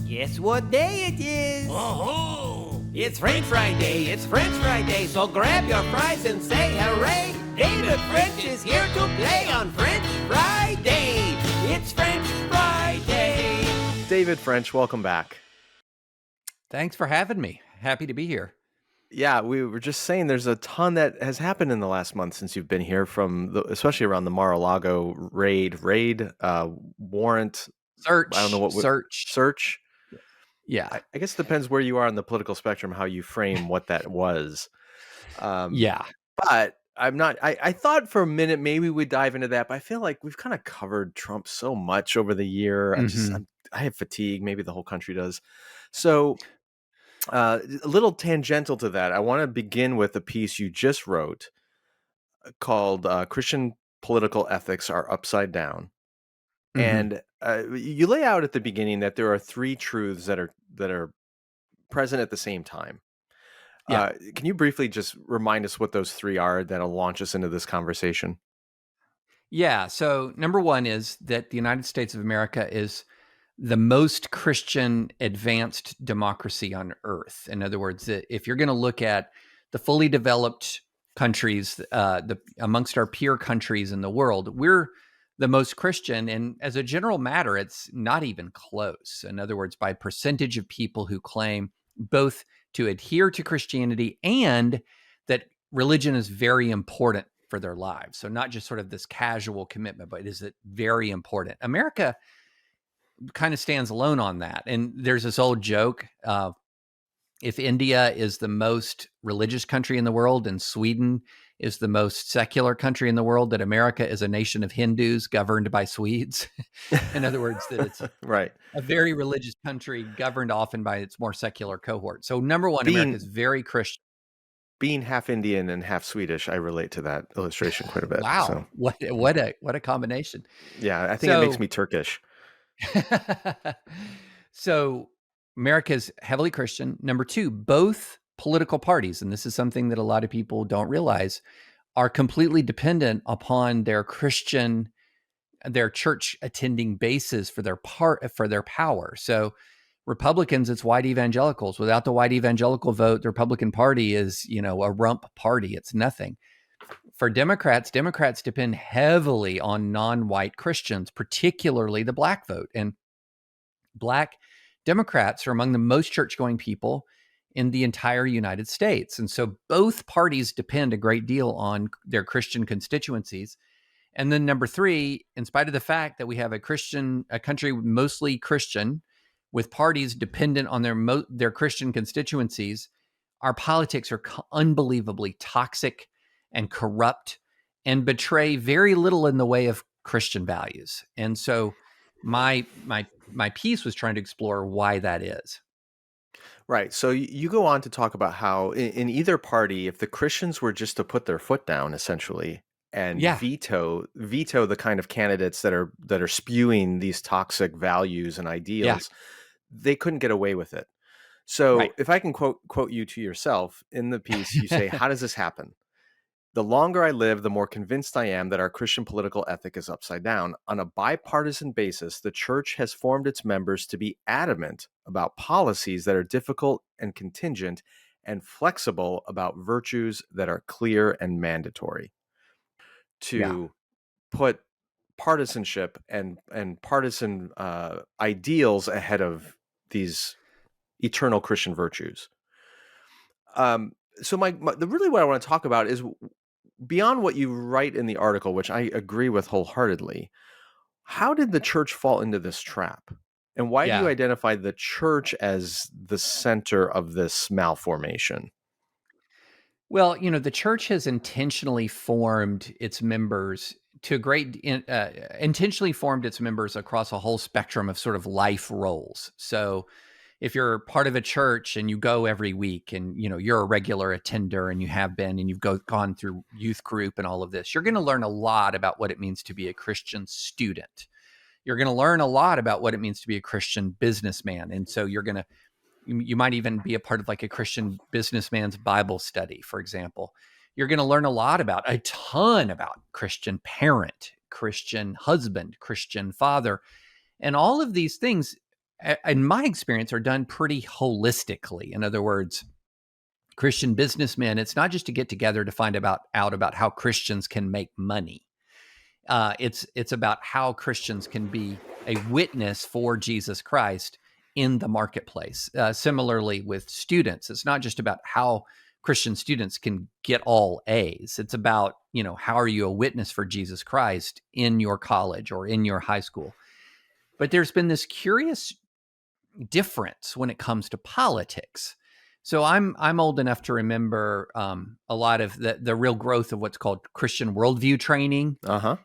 Guess what day it is? Oh, It's French Friday, it's French Friday, so grab your fries and say hooray! David French is here to play on French Friday. It's French Friday. David French, welcome back. thanks for having me. Happy to be here. Yeah, we were just saying there's a ton that has happened in the last month since you've been here, especially around the Mar-a-Lago raid, warrant. I don't know what search. Yeah. I guess it depends where you are on the political spectrum, how you frame what that was. Yeah. But I'm not. I thought for a minute maybe we'd dive into that, but I feel like we've kind of covered Trump so much over the year. I have fatigue. Maybe the whole country does. So. A little tangential to that, I want to begin with a piece you just wrote called Christian Political Ethics Are Upside Down. And you lay out at the beginning that there are three truths that are present at the same time. Yeah. Can you briefly just remind us what those three are that'll launch us into this conversation? Yeah. So number one is that the United States of America is the most Christian advanced democracy on earth. In other words, if you're going to look at the fully developed countries, amongst our peer countries in the world, we're the most Christian. And as a general matter, it's not even close. In other words, by percentage of people who claim both to adhere to Christianity and that religion is very important for their lives. So not just sort of this casual commitment, but is it very important? America kind of stands alone on that. And there's this old joke, if India is the most religious country in the world and Sweden is the most secular country in the world, that America is a nation of Hindus governed by Swedes. In other words, that it's right. a very religious country governed often by its more secular cohort. So number one, America is very Christian. Being half Indian and half Swedish, I relate to that illustration quite a bit. Wow. So. What a combination. Yeah, I think it makes me Turkish. So America is heavily Christian. Number two, both political parties, and this is something that a lot of people don't realize, are completely dependent upon their church attending bases for their power. So Republicans, it's white evangelicals. Without the white evangelical vote, the Republican Party is, a rump party. It's nothing. For Democrats depend heavily on non-white Christians, particularly the black vote. And black Democrats are among the most church-going people in the entire United States. And so both parties depend a great deal on their Christian constituencies. And then number three, in spite of the fact that we have a country mostly Christian, with parties dependent on their Christian constituencies, our politics are unbelievably toxic and corrupt and betray very little in the way of Christian values. And so my piece was trying to explore why that is. Right. So you go on to talk about how in either party, if the Christians were just to put their foot down, essentially, and veto the kind of candidates that are spewing these toxic values and ideals, they couldn't get away with it. So if I can quote you to yourself in the piece, you say, how does this happen? The longer I live, the more convinced I am that our Christian political ethic is upside down. On a bipartisan basis, the church has formed its members to be adamant about policies that are difficult and contingent, and flexible about virtues that are clear and mandatory. To put partisanship and partisan ideals ahead of these eternal Christian virtues. So really what I want to talk about is, beyond what you write in the article, which I agree with wholeheartedly, how did the church fall into this trap? And why do you identify the church as the center of this malformation? Well, the church has intentionally formed its members across a whole spectrum of sort of life roles. So if you're part of a church and you go every week and, you're a regular attender and you have been, and you've gone through youth group and all of this, you're going to learn a lot about what it means to be a Christian student. You're going to learn a lot about what it means to be a Christian businessman. And so you might even be a part of like a Christian businessman's Bible study, for example. You're going to learn a ton about Christian parent, Christian husband, Christian father. And all of these things in my experience, are done pretty holistically. In other words, Christian businessmen, it's not just to get together to find out about how Christians can make money. It's about how Christians can be a witness for Jesus Christ in the marketplace. Similarly, with students, it's not just about how Christian students can get all A's. It's about, how are you a witness for Jesus Christ in your college or in your high school? But there's been this curious difference when it comes to politics. So I'm old enough to remember a lot of the real growth of what's called Christian worldview training. Uh-huh.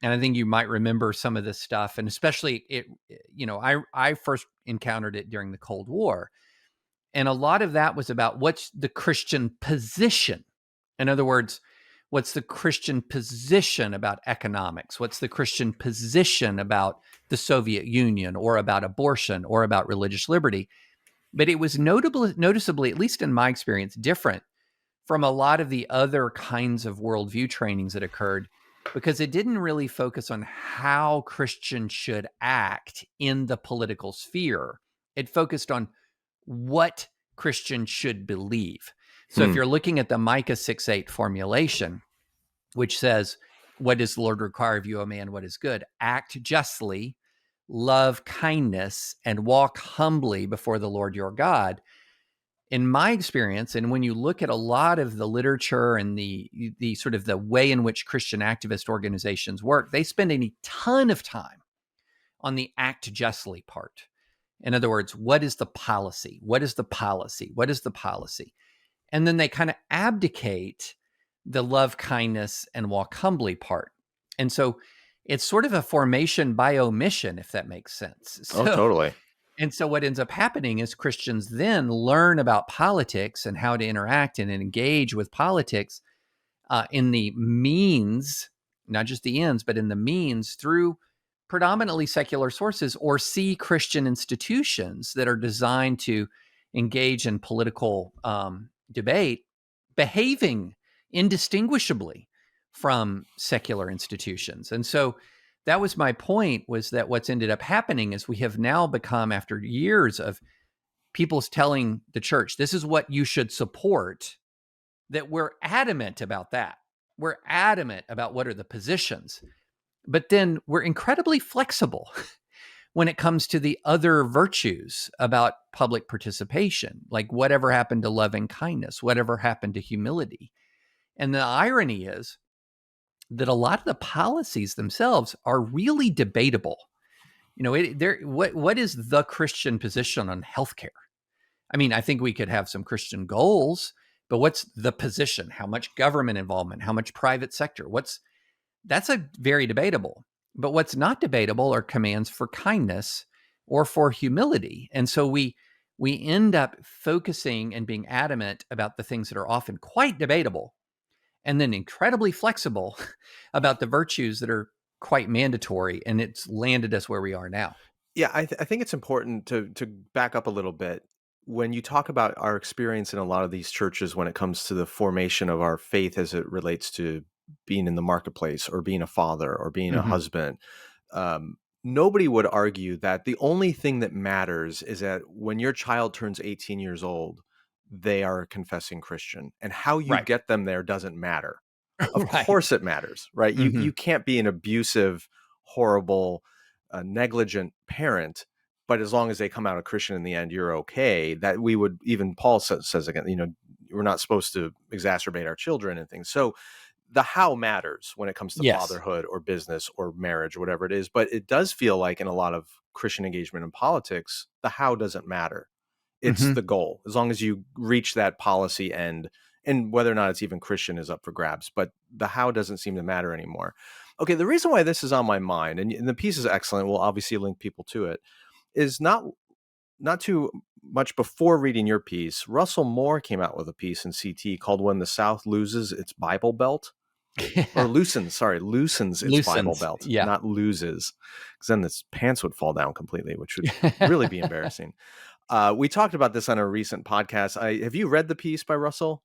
And I think you might remember some of this stuff, and especially I first encountered it during the Cold War, and a lot of that was about what's the Christian position. In other words, what's the Christian position about economics? What's the Christian position about the Soviet Union, or about abortion, or about religious liberty? But it was noticeably, at least in my experience, different from a lot of the other kinds of worldview trainings that occurred, because it didn't really focus on how Christians should act in the political sphere. It focused on what Christians should believe. So if you're looking at the Micah 6:8 formulation, which says, what does the Lord require of you, O man? What is good? Act justly, love kindness, and walk humbly before the Lord your God. In my experience, and when you look at a lot of the literature and the sort of the way in which Christian activist organizations work, they spend a ton of time on the act justly part. In other words, what is the policy? What is the policy? What is the policy? And then they kind of abdicate the love kindness and walk humbly part. And so it's sort of a formation by omission, if that makes sense. So, totally. And so what ends up happening is Christians then learn about politics and how to interact and engage with politics in the means, not just the ends, but in the means, through predominantly secular sources, or see Christian institutions that are designed to engage in political debate behaving indistinguishably from secular institutions. And so that was my point, was that what's ended up happening is we have now become, after years of people's telling the church, this is what you should support, that we're adamant about that. We're adamant about what are the positions. But then we're incredibly flexible when it comes to the other virtues about public participation, like whatever happened to loving kindness, whatever happened to humility. And the irony is that a lot of the policies themselves are really debatable. What is the Christian position on healthcare? I mean, I think we could have some Christian goals, but what's the position? How much government involvement? How much private sector? That's a very debatable. But what's not debatable are commands for kindness or for humility. And so we end up focusing and being adamant about the things that are often quite debatable, and then incredibly flexible about the virtues that are quite mandatory. And it's landed us where we are now. Yeah, I think it's important to back up a little bit. When you talk about our experience in a lot of these churches when it comes to the formation of our faith as it relates to being in the marketplace, or being a father, or being a husband, nobody would argue that the only thing that matters is that when your child turns 18 years old, they are a confessing Christian, and how you get them there doesn't matter. Of course it matters, right? You can't be an abusive, horrible, negligent parent, but as long as they come out a Christian in the end, you're okay. That we would, even Paul says again, we're not supposed to exacerbate our children and things. So the how matters when it comes to fatherhood or business or marriage or whatever it is. But it does feel like in a lot of Christian engagement in politics, the how doesn't matter. It's the goal. As long as you reach that policy end, and whether or not it's even Christian is up for grabs, but the how doesn't seem to matter anymore. Okay, the reason why this is on my mind, and the piece is excellent, we'll obviously link people to it, is not too much before reading your piece. Russell Moore came out with a piece in CT called "When the South Loses Its Bible Belt." Or loosens its Bible belt, not loses, because then its pants would fall down completely, which would really be embarrassing. We talked about this on a recent podcast. Have you read the piece by Russell?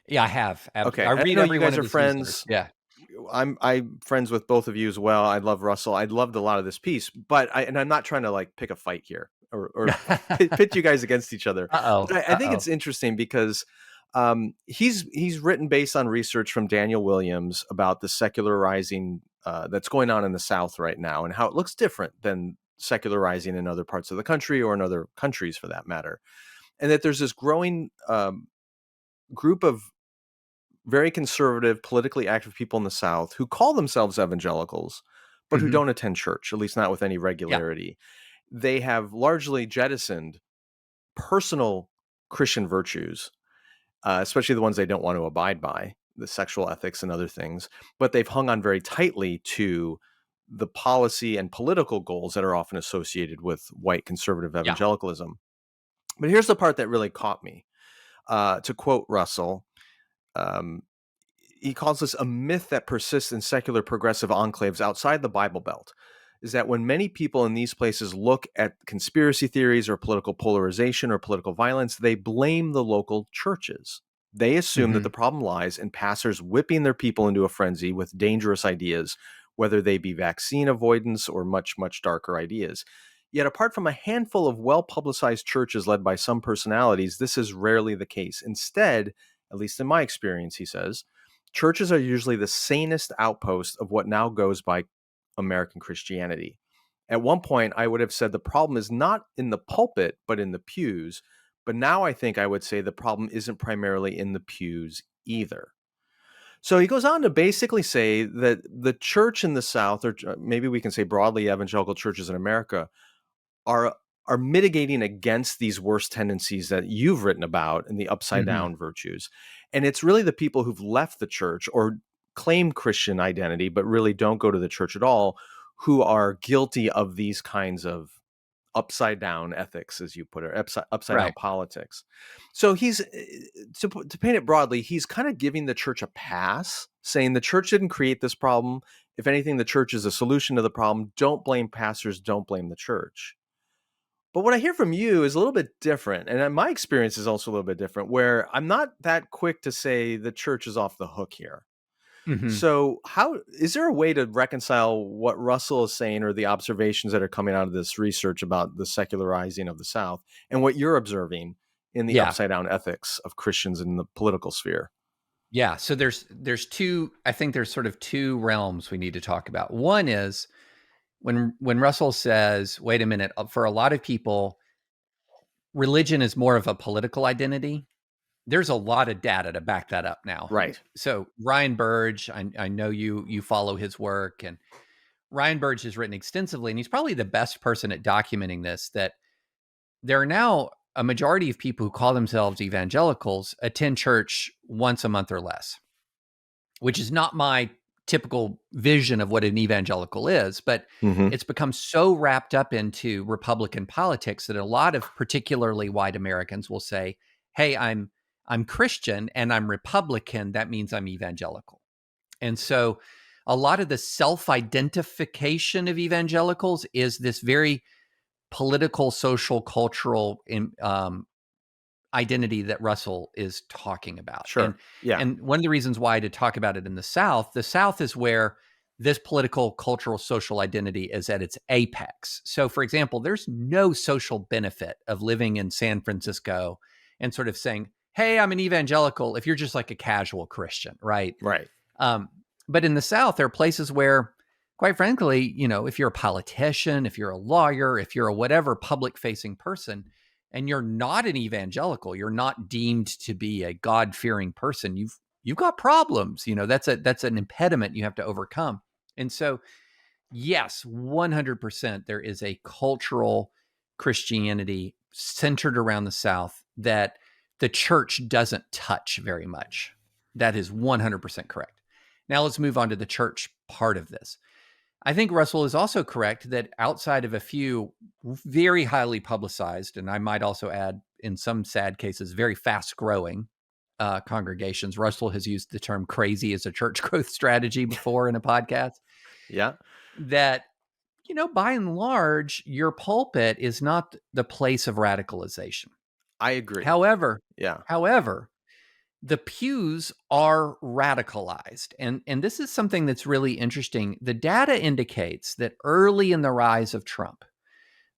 Yeah, I have. Okay, I read know every you guys one of are his friends. newsletters. Yeah. I'm friends with both of you as well. I love Russell. I loved a lot of this piece, but I'm not trying to like pick a fight here or pit you guys against each other. Uh-oh. But I think it's interesting because he's written based on research from Daniel Williams about the secularizing that's going on in the South right now and how it looks different than secularizing in other parts of the country or in other countries for that matter, and that there's this growing group of very conservative, politically active people in the South who call themselves evangelicals, but who Mhm. don't attend church, at least not with any Yeah. regularity. They have largely jettisoned personal Christian virtues, especially the ones they don't want to abide by, the sexual ethics and other things, but they've hung on very tightly to the policy and political goals that are often associated with white conservative Yeah. evangelicalism. But here's the part that really caught me. To quote Russell, um, he calls this a myth that persists in secular progressive enclaves outside the Bible Belt, is that when many people in these places look at conspiracy theories or political polarization or political violence, they blame the local churches. They assume that the Mhm. problem lies in pastors whipping their people into a frenzy with dangerous ideas, whether they be vaccine avoidance or much, much darker ideas. Yet, apart from a handful of well publicized churches led by some personalities, this is rarely the case. Instead, at least in my experience, he says, churches are usually the sanest outpost of what now goes by American Christianity. At one point, I would have said the problem is not in the pulpit, but in the pews. But now I think I would say the problem isn't primarily in the pews either. So he goes on to basically say that the church in the South, or maybe we can say broadly evangelical churches in America, are are mitigating against these worst tendencies that you've written about in the upside Mhm. down virtues. And it's really the people who've left the church or claim Christian identity but really don't go to the church at all who are guilty of these kinds of upside down ethics, as you put it, upside down Right. politics. So he's to paint it broadly, he's kind of giving the church a pass, saying the church didn't create this problem. If anything, the church is a solution to the problem. Don't blame pastors, don't blame the church. But what I hear from you is a little bit different. And my experience is also a little bit different, where I'm not that quick to say the church is off the hook here. Mhm. So, how is there a way to reconcile what Russell is saying or the observations that are coming out of this research about the secularizing of the South and what you're observing in the Yeah. upside down ethics of Christians in the political sphere? Yeah. So there's two, I think there's sort of two realms we need to talk about. One is when Russell says, wait a minute, for a lot of people, religion is more of a political identity. There's a lot of data to back that up now. Right. So Ryan Burge, I know you follow his work, and Ryan Burge has written extensively, and he's probably the best person at documenting this, that there are now a majority of people who call themselves evangelicals attend church once a month or less, which is not my typical vision of what an evangelical is, but Hmm. it's become so wrapped up into Republican politics that a lot of particularly white Americans will say, "Hey, I'm Christian and I'm Republican, that means I'm evangelical." And so a lot of the self-identification of evangelicals is this very political, social, cultural identity that Russell is talking about. Sure. Yeah. And one of the reasons why to talk about it in the South is where this political, cultural, social identity is at its apex. So, for example, there's no social benefit of living in San Francisco and sort of saying, "Hey, I'm an evangelical," if you're just like a casual Christian, right? Right. Um, but in the South, there are places where, quite frankly, if you're a politician, if you're a lawyer, if you're a whatever public facing person, and you're not an evangelical, you're not deemed to be a God fearing person, you've got problems. That's an impediment you have to overcome. And so, yes, 100%, there is a cultural Christianity centered around the South that the church doesn't touch very much. That is 100% correct. Now let's move on to the church part of this. I think Russell is also correct that outside of a few very highly publicized, and I might also add, in some sad cases, very fast growing congregations, Russell has used the term crazy as a church growth strategy before in a podcast, Yeah. that, by and large, your pulpit is not the place of radicalization. I agree. However, Yeah. however, the pews are radicalized. And this is something that's really interesting. The data indicates that early in the rise of Trump,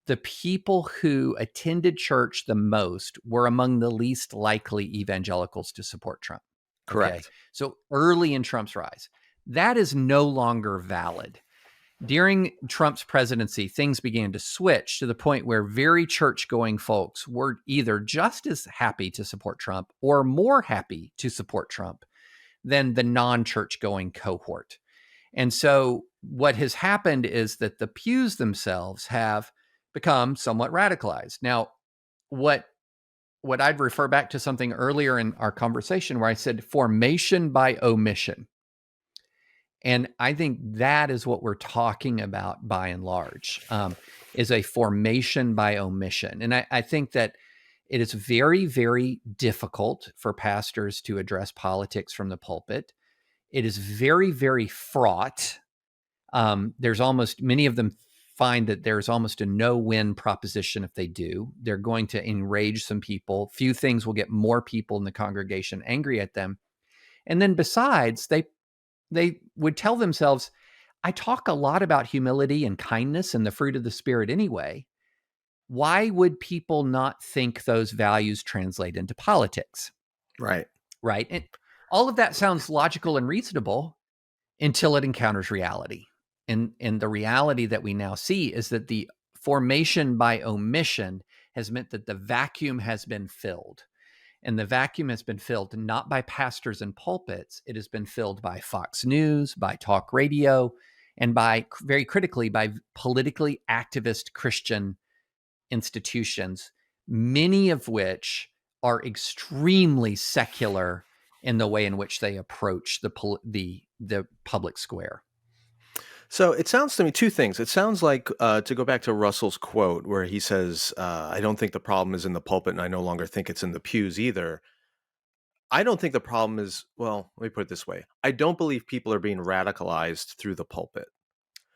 the people who attended church the most were among the least likely evangelicals to support Trump. Okay. Correct. So early in Trump's rise, that is no longer valid. During Trump's presidency, things began to switch to the point where very church going folks were either just as happy to support Trump or more happy to support Trump than the non church going cohort. And so what has happened is that the pews themselves have become somewhat radicalized. Now, what I'd refer back to something earlier in our conversation where I said formation by omission. And I think that is what we're talking about by and large, is a formation by omission. And I think that it is very, very difficult for pastors to address politics from the pulpit. It is very, very fraught. There's almost, many of them find that there's almost a no-win proposition if they do. They're going to enrage some people. Few things will get more people in the congregation angry at them. And then besides, they would tell themselves, I talk a lot about humility and kindness and the fruit of the Spirit anyway. Why would people not think those values translate into politics? Right. Right. And all of that sounds logical and reasonable until it encounters reality. And the reality that we now see is that the formation by omission has meant that the vacuum has been filled. And the vacuum has been filled not by pastors and pulpits. It has been filled by Fox News, by talk radio, and by, very critically, by politically activist Christian institutions, many of which are extremely secular in the way in which they approach the public square. So it sounds to me two things. It sounds like, to go back to Russell's quote where he says, I don't think the problem is in the pulpit and I no longer think it's in the pews either. I don't think the problem is, well, let me put it this way. I don't believe people are being radicalized through the pulpit.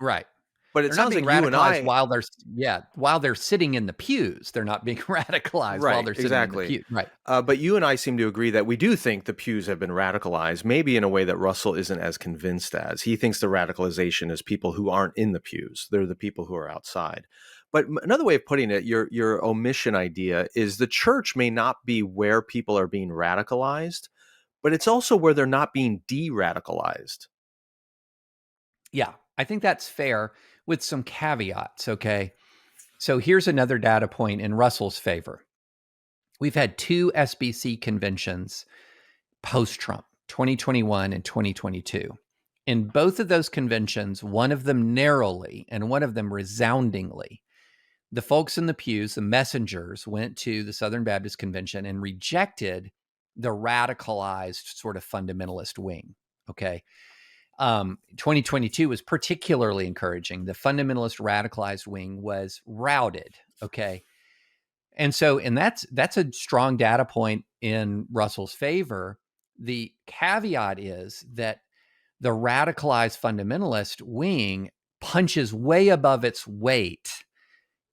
Right. But it They're not sounds being like you and radicalized I, while they're sitting in the pews. They're not being radicalized while right, they're sitting in the exactly. pew. Right. But you and I seem to agree that we do think the pews have been radicalized, maybe in a way that Russell isn't as convinced as. He thinks the radicalization is people who aren't in the pews. They're the people who are outside. But another way of putting it, your omission idea is the church may not be where people are being radicalized, but it's also where they're not being de-radicalized. Yeah, I think that's fair with some caveats. Okay. So here's another data point in Russell's favor. We've had two SBC conventions post-Trump, 2021 and 2022. In both of those conventions, one of them narrowly and one of them resoundingly, the folks in the pews, the messengers, went to the Southern Baptist Convention and rejected the radicalized sort of fundamentalist wing. Okay. 2022 was particularly encouraging. The fundamentalist radicalized wing was routed. Okay. And so, and that's a strong data point in Russell's favor. The caveat is that the radicalized fundamentalist wing punches way above its weight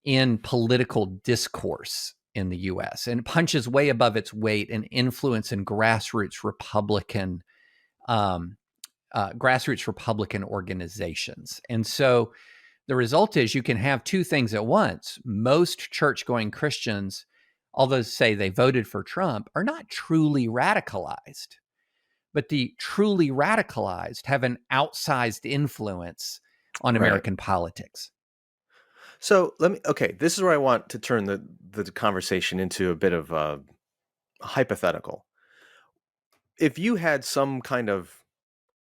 in political discourse in the US and punches way above its weight in influence in grassroots Republican organizations. And so the result is you can have two things at once. Most church-going Christians, although say they voted for Trump, are not truly radicalized. But the truly radicalized have an outsized influence on American politics. So this is where I want to turn the conversation into a bit of a hypothetical. If you had some kind of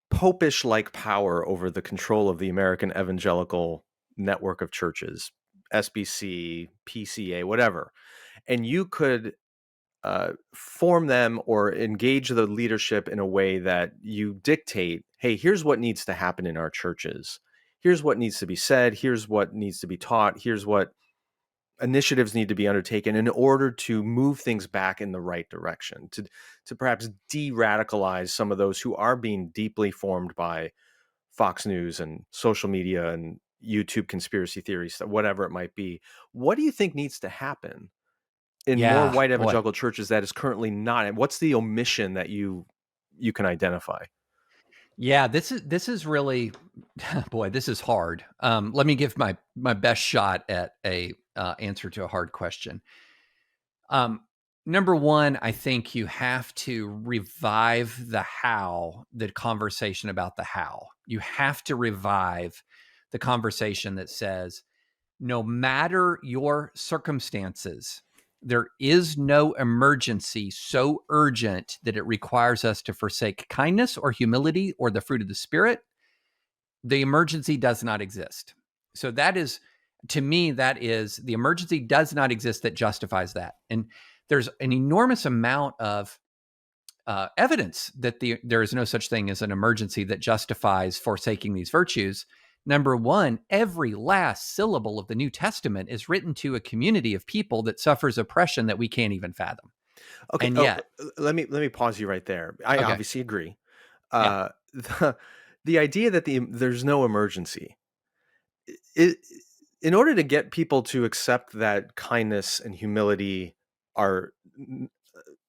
popish-like power over the control of the American evangelical network of churches, SBC, PCA, whatever, and you could form them or engage the leadership in a way that you dictate, hey, here's what needs to happen in our churches. Here's what needs to be said. Here's what needs to be taught. Here's what initiatives need to be undertaken in order to move things back in the right direction, to perhaps de-radicalize some of those who are being deeply formed by Fox News and social media and YouTube conspiracy theories, whatever it might be. What do you think needs to happen in more Yeah, white boy. evangelical churches that is currently not? And what's the omission that you can identify? Yeah, this is really, boy, this is hard. Let me give my best shot at a answer to a hard question. Um, Number one, I think you have to revive the conversation about the how. You have to revive the conversation that says, no matter your circumstances, there is no emergency so urgent that it requires us to forsake kindness or humility or the fruit of the Spirit. The emergency does not exist. So that is, to me, that is the emergency does not exist that justifies that. And there's an enormous amount of evidence that there is no such thing as an emergency that justifies forsaking these virtues. Number one, every last syllable of the New Testament is written to a community of people that suffers oppression that we can't even fathom. Okay. And Oh, yet, let me pause you right there. I okay, obviously agree. yeah. The idea that there's no emergency, i- in order to get people to accept that kindness and humility are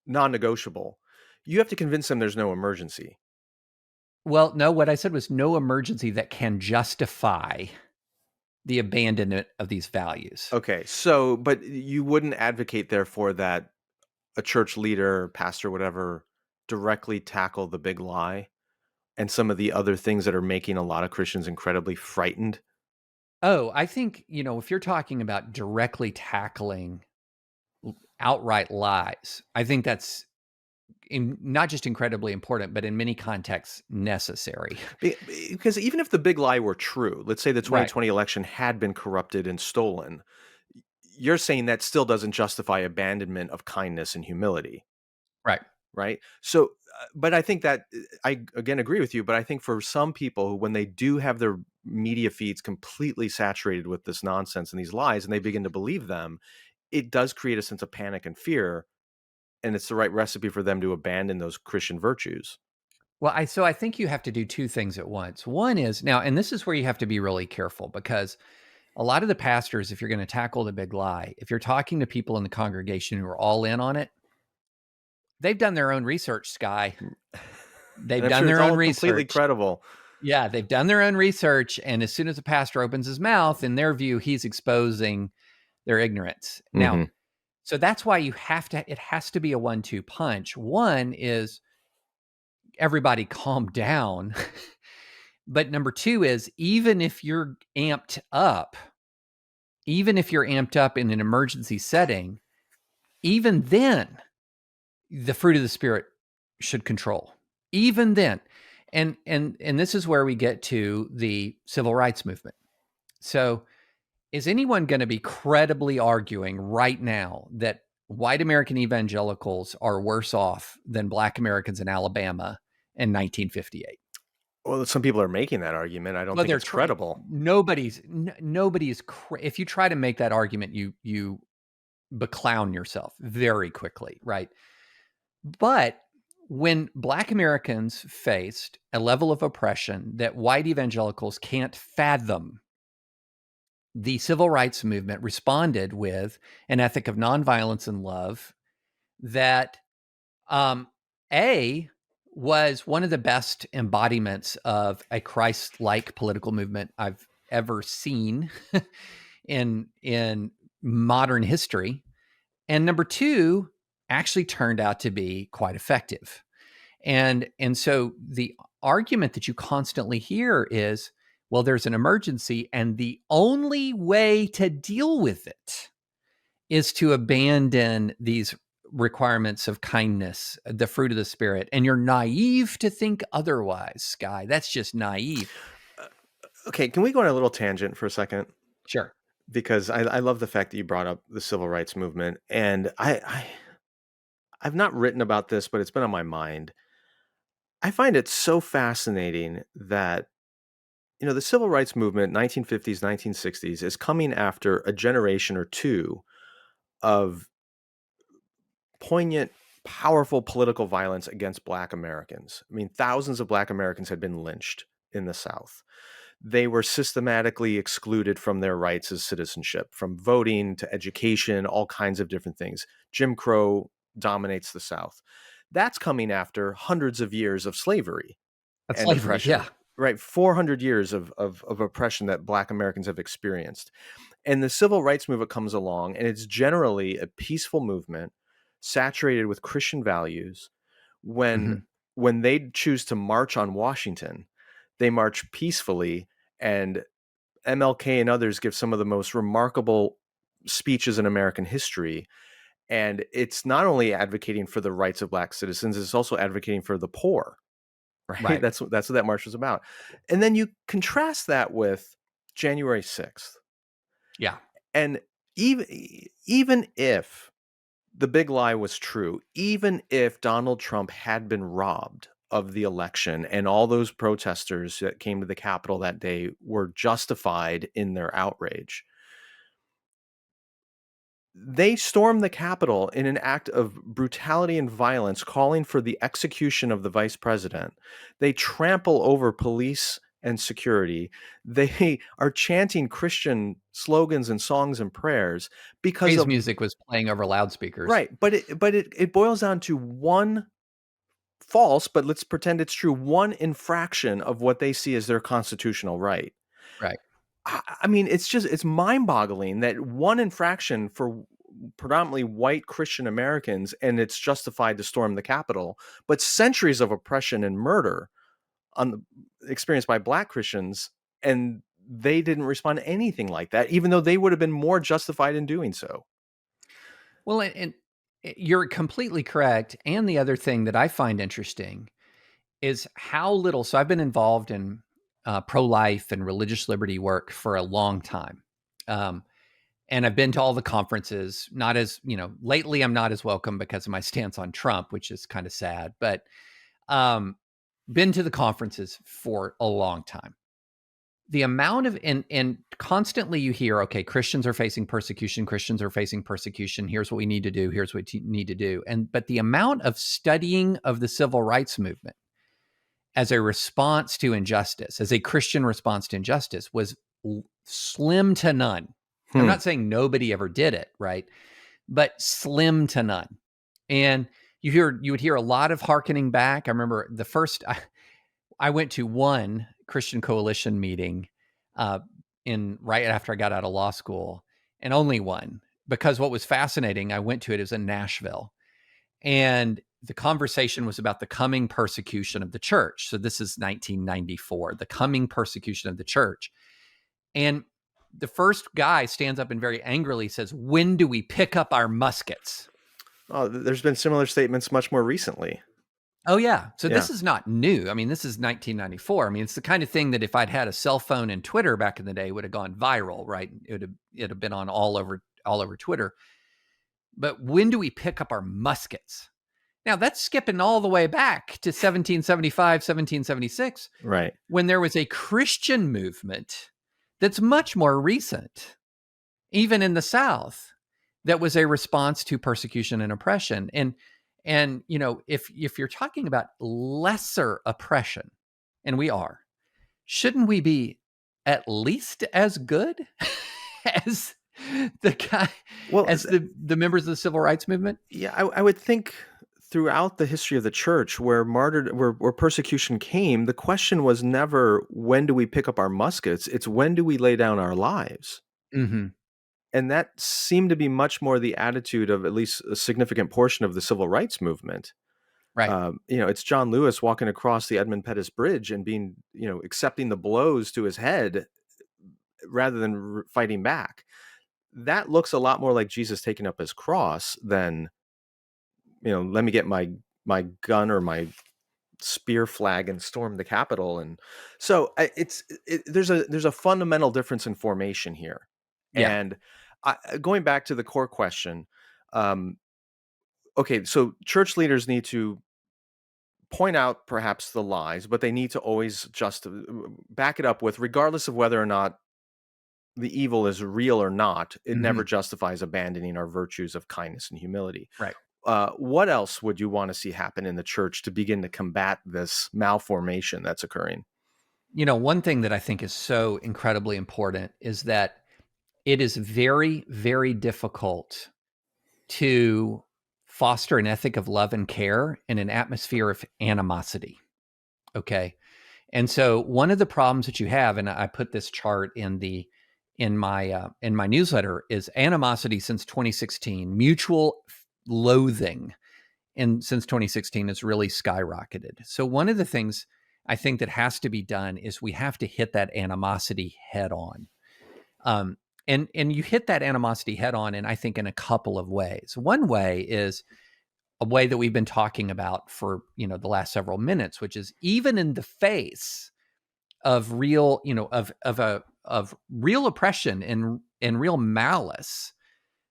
non-negotiable, you have to convince them there's no emergency. Well, no, what I said was no emergency that can justify the abandonment of these values. Okay, so but you wouldn't advocate therefore that a church leader, pastor, whatever, directly tackle the big lie and some of the other things that are making a lot of Christians incredibly frightened? Oh, I think, if you're talking about directly tackling outright lies, I think that's not just incredibly important, but in many contexts necessary. Because even if the big lie were true, let's say the Right, 2020 election had been corrupted and stolen, you're saying that still doesn't justify abandonment of kindness and humility, right. right? So, but I think that I again agree with you, but I think for some people who, when they do have their media feeds completely saturated with this nonsense and these lies and they begin to believe them, it does create a sense of panic and fear. And it's the right recipe for them to abandon those Christian virtues. Well, I think you have to do two things at once. One is now, and this is where you have to be really careful because a lot of the pastors, if you're going to tackle the big lie, if you're talking to people in the congregation who are all in on it, they've done their own research, Skye. And They've I'm done sure it's their own all completely research. credible. Yeah, they've done their own research. And as soon as a pastor opens his mouth, in their view, he's exposing their ignorance. Now, Hmm. so that's why it has to be a 1-2 punch. One is everybody calm down. But number two is even if you're amped up in an emergency setting, even then, the fruit of the Spirit should control. Even then. And this is where we get to the civil rights movement. So is anyone going to be credibly arguing right now that white American evangelicals are worse off than black Americans in Alabama in 1958? Well, some people are making that argument. I don't Well, think they're it's credible. if you try to make that argument, you beclown yourself very quickly, right? But when black Americans faced a level of oppression that white evangelicals can't fathom, the civil rights movement responded with an ethic of nonviolence and love that um, a was one of the best embodiments of a Christ-like political movement I've ever seen in modern history, and number two actually turned out to be quite effective. And so the argument that you constantly hear is, well, there's an emergency, and the only way to deal with it is to abandon these requirements of kindness, the fruit of the Spirit. And you're naive to think otherwise, Skye. That's just naive. Uh, okay, can we go on a little tangent for a second? Sure. Because I love the fact that you brought up the civil rights movement, and I've not written about this, but it's been on my mind. I find it so fascinating that the civil rights movement, 1950s, 1960s, is coming after a generation or two of poignant, powerful political violence against Black Americans. I mean, thousands of Black Americans had been lynched in the South. they were systematically excluded from their rights as citizenship, from voting to education, all kinds of different things. Jim Crow dominates the South. That's coming after hundreds of years of slavery That's and slavery. oppression, Yeah. right? 400 years of oppression that Black Americans have experienced. And the civil rights movement comes along, and it's generally a peaceful movement saturated with Christian values. When hmm when they choose to march on Washington, they march peacefully, and MLK and others give some of the most remarkable speeches in American history. And it's not only advocating for the rights of Black citizens, it's also advocating for the poor, right? Right. That's what that march was about. And then you contrast that with January 6th. Yeah. And even if the big lie was true, even if Donald Trump had been robbed of the election and all those protesters that came to the Capitol that day were justified in their outrage, they stormed the Capitol in an act of brutality and violence, calling for the execution of the vice president. They trample over police and security. They are chanting Christian slogans and songs and prayers because Praise of music was playing over loudspeakers. right. But it boils down to one false, but let's pretend it's true, one infraction of what they see as their constitutional right. Right. I mean, it's mind-boggling that one infraction for predominantly white Christian Americans, and it's justified to storm the Capitol, but centuries of oppression and murder experienced by Black Christians, and they didn't respond to anything like that, even though they would have been more justified in doing so. Well, and you're completely correct. And the other thing that I find interesting is how little. So I've been involved in pro-life and religious liberty work for a long time. Um, and I've been to all the conferences, not as, lately I'm not as welcome because of my stance on Trump, which is kind of sad, but been to the conferences for a long time. The amount of, and constantly you hear, okay, Christians are facing persecution. Christians are facing persecution. Here's what we need to do. Here's what you need to do. But the amount of studying of the civil rights movement as a response to injustice, as a Christian response to injustice, was slim to none. I'm not saying nobody ever did it, right? But slim to none. And you would hear a lot of hearkening back. I remember the first, I went to one Christian Coalition meeting in right after I got out of law school, and only one, because what was fascinating, I went to it was in Nashville, and the conversation was about the coming persecution of the church. So this is 1994, the coming persecution of the church. And the first guy stands up and very angrily says, "When do we pick up our muskets?" Oh, there's been similar statements much more recently. Oh, yeah. So Yeah. this is not new. I mean, this is 1994. I mean, it's the kind of thing that if I'd had a cell phone and Twitter back in the day, would have gone viral, right? It'd have been on all over Twitter. But when do we pick up our muskets? Now, that's skipping all the way back to 1775, 1776, Right. when there was a Christian movement that's much more recent, even in the South, that was a response to persecution and oppression. And if you're talking about lesser oppression, and we are, shouldn't we be at least as good as the guy, as the members of the civil rights movement? Yeah, I would think throughout the history of the church where persecution came, the question was never when do we pick up our muskets, it's when do we lay down our lives. Mm-hmm. And that seemed to be much more the attitude of at least a significant portion of the civil rights movement. Right. It's John Lewis walking across the Edmund Pettus Bridge and being, accepting the blows to his head rather than fighting back. That looks a lot more like Jesus taking up his cross than, let me get my gun or my spear flag and storm the Capitol. And so there's a fundamental difference in formation here. Yeah. And going back to the core question, okay, so church leaders need to point out perhaps the lies, but they need to always just back it up with, regardless of whether or not the evil is real or not, it never justifies abandoning our virtues of kindness and humility. Right. What else would you want to see happen in the church to begin to combat this malformation that's occurring? one thing that I think is so incredibly important is that it is very, very difficult to foster an ethic of love and care in an atmosphere of animosity. Okay. And so one of the problems that you have, and I put this chart in my newsletter, is animosity since 2016, mutual loathing, and since 2016 has really skyrocketed. So one of the things I think that has to be done is we have to hit that animosity head on. And you hit that animosity head on, and I think in a couple of ways. One way is a way that we've been talking about for the last several minutes, which is even in the face of real, of real oppression and real malice,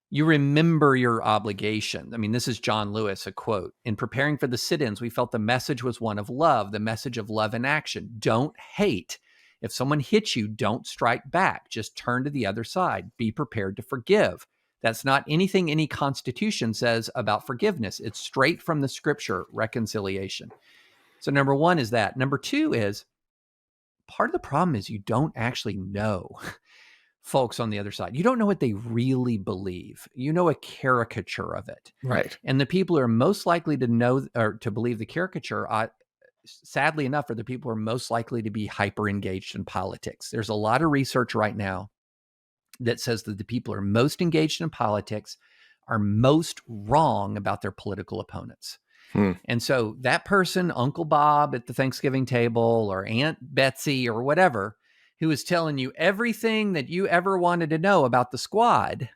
you remember your obligation. I mean, this is John Lewis, a quote. In preparing for the sit-ins, we felt the message was one of love, the message of love in action. Don't hate. If someone hits you, don't strike back. Just turn to the other side. Be prepared to forgive. That's not anything any constitution says about forgiveness. It's straight from the scripture, reconciliation. So number one is that. Number two is, part of the problem is you don't actually know folks on the other side. You don't know what they really believe. You know a caricature of it. Right. And the people who are most likely to know or to believe the caricature, sadly enough, are the people who are most likely to be hyper engaged in politics. There's a lot of research right now that says that the people who are most engaged in politics are most wrong about their political opponents. And so that person, Uncle Bob at the Thanksgiving table, or Aunt Betsy, or whatever, who is telling you everything that you ever wanted to know about the squad,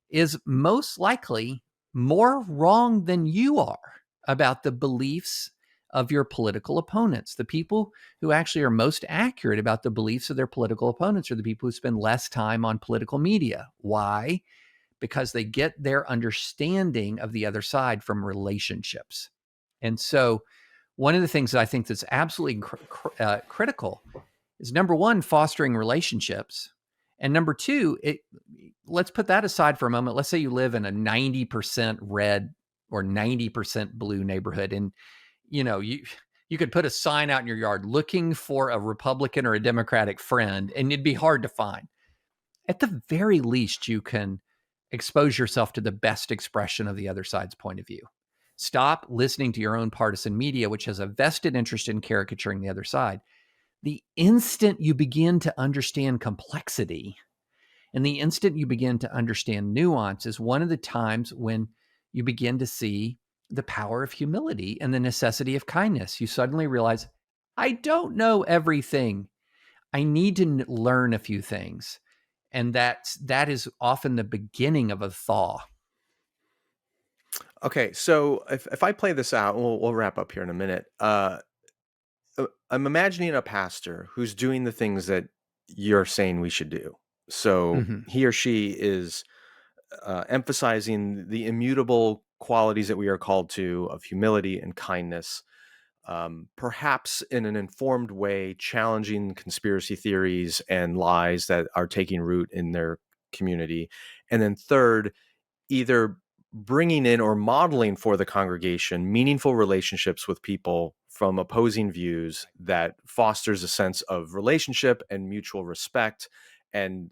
is most likely more wrong than you are about the beliefs of your political opponents. The people who actually are most accurate about the beliefs of their political opponents are the people who spend less time on political media. Why? Because they get their understanding of the other side from relationships. And so one of the things that I think that's absolutely critical is, number one, fostering relationships. And number two, let's put that aside for a moment. Let's say you live in a 90% red or 90% blue neighborhood, and you could put a sign out in your yard looking for a Republican or a Democratic friend, and it'd be hard to find. At the very least, you can expose yourself to the best expression of the other side's point of view. Stop listening to your own partisan media, which has a vested interest in caricaturing the other side. The instant you begin to understand complexity and the instant you begin to understand nuance is one of the times when you begin to see the power of humility and the necessity of kindness. You suddenly realize, I don't know everything. I need to learn a few things. And that is often the beginning of a thaw. Okay, so if I play this out, we'll wrap up here in a minute. I'm imagining a pastor who's doing the things that you're saying we should do. So he or she is emphasizing the immutable qualities that we are called to of humility and kindness, perhaps in an informed way, challenging conspiracy theories and lies that are taking root in their community. And then third, either bringing in or modeling for the congregation meaningful relationships with people from opposing views that fosters a sense of relationship and mutual respect, and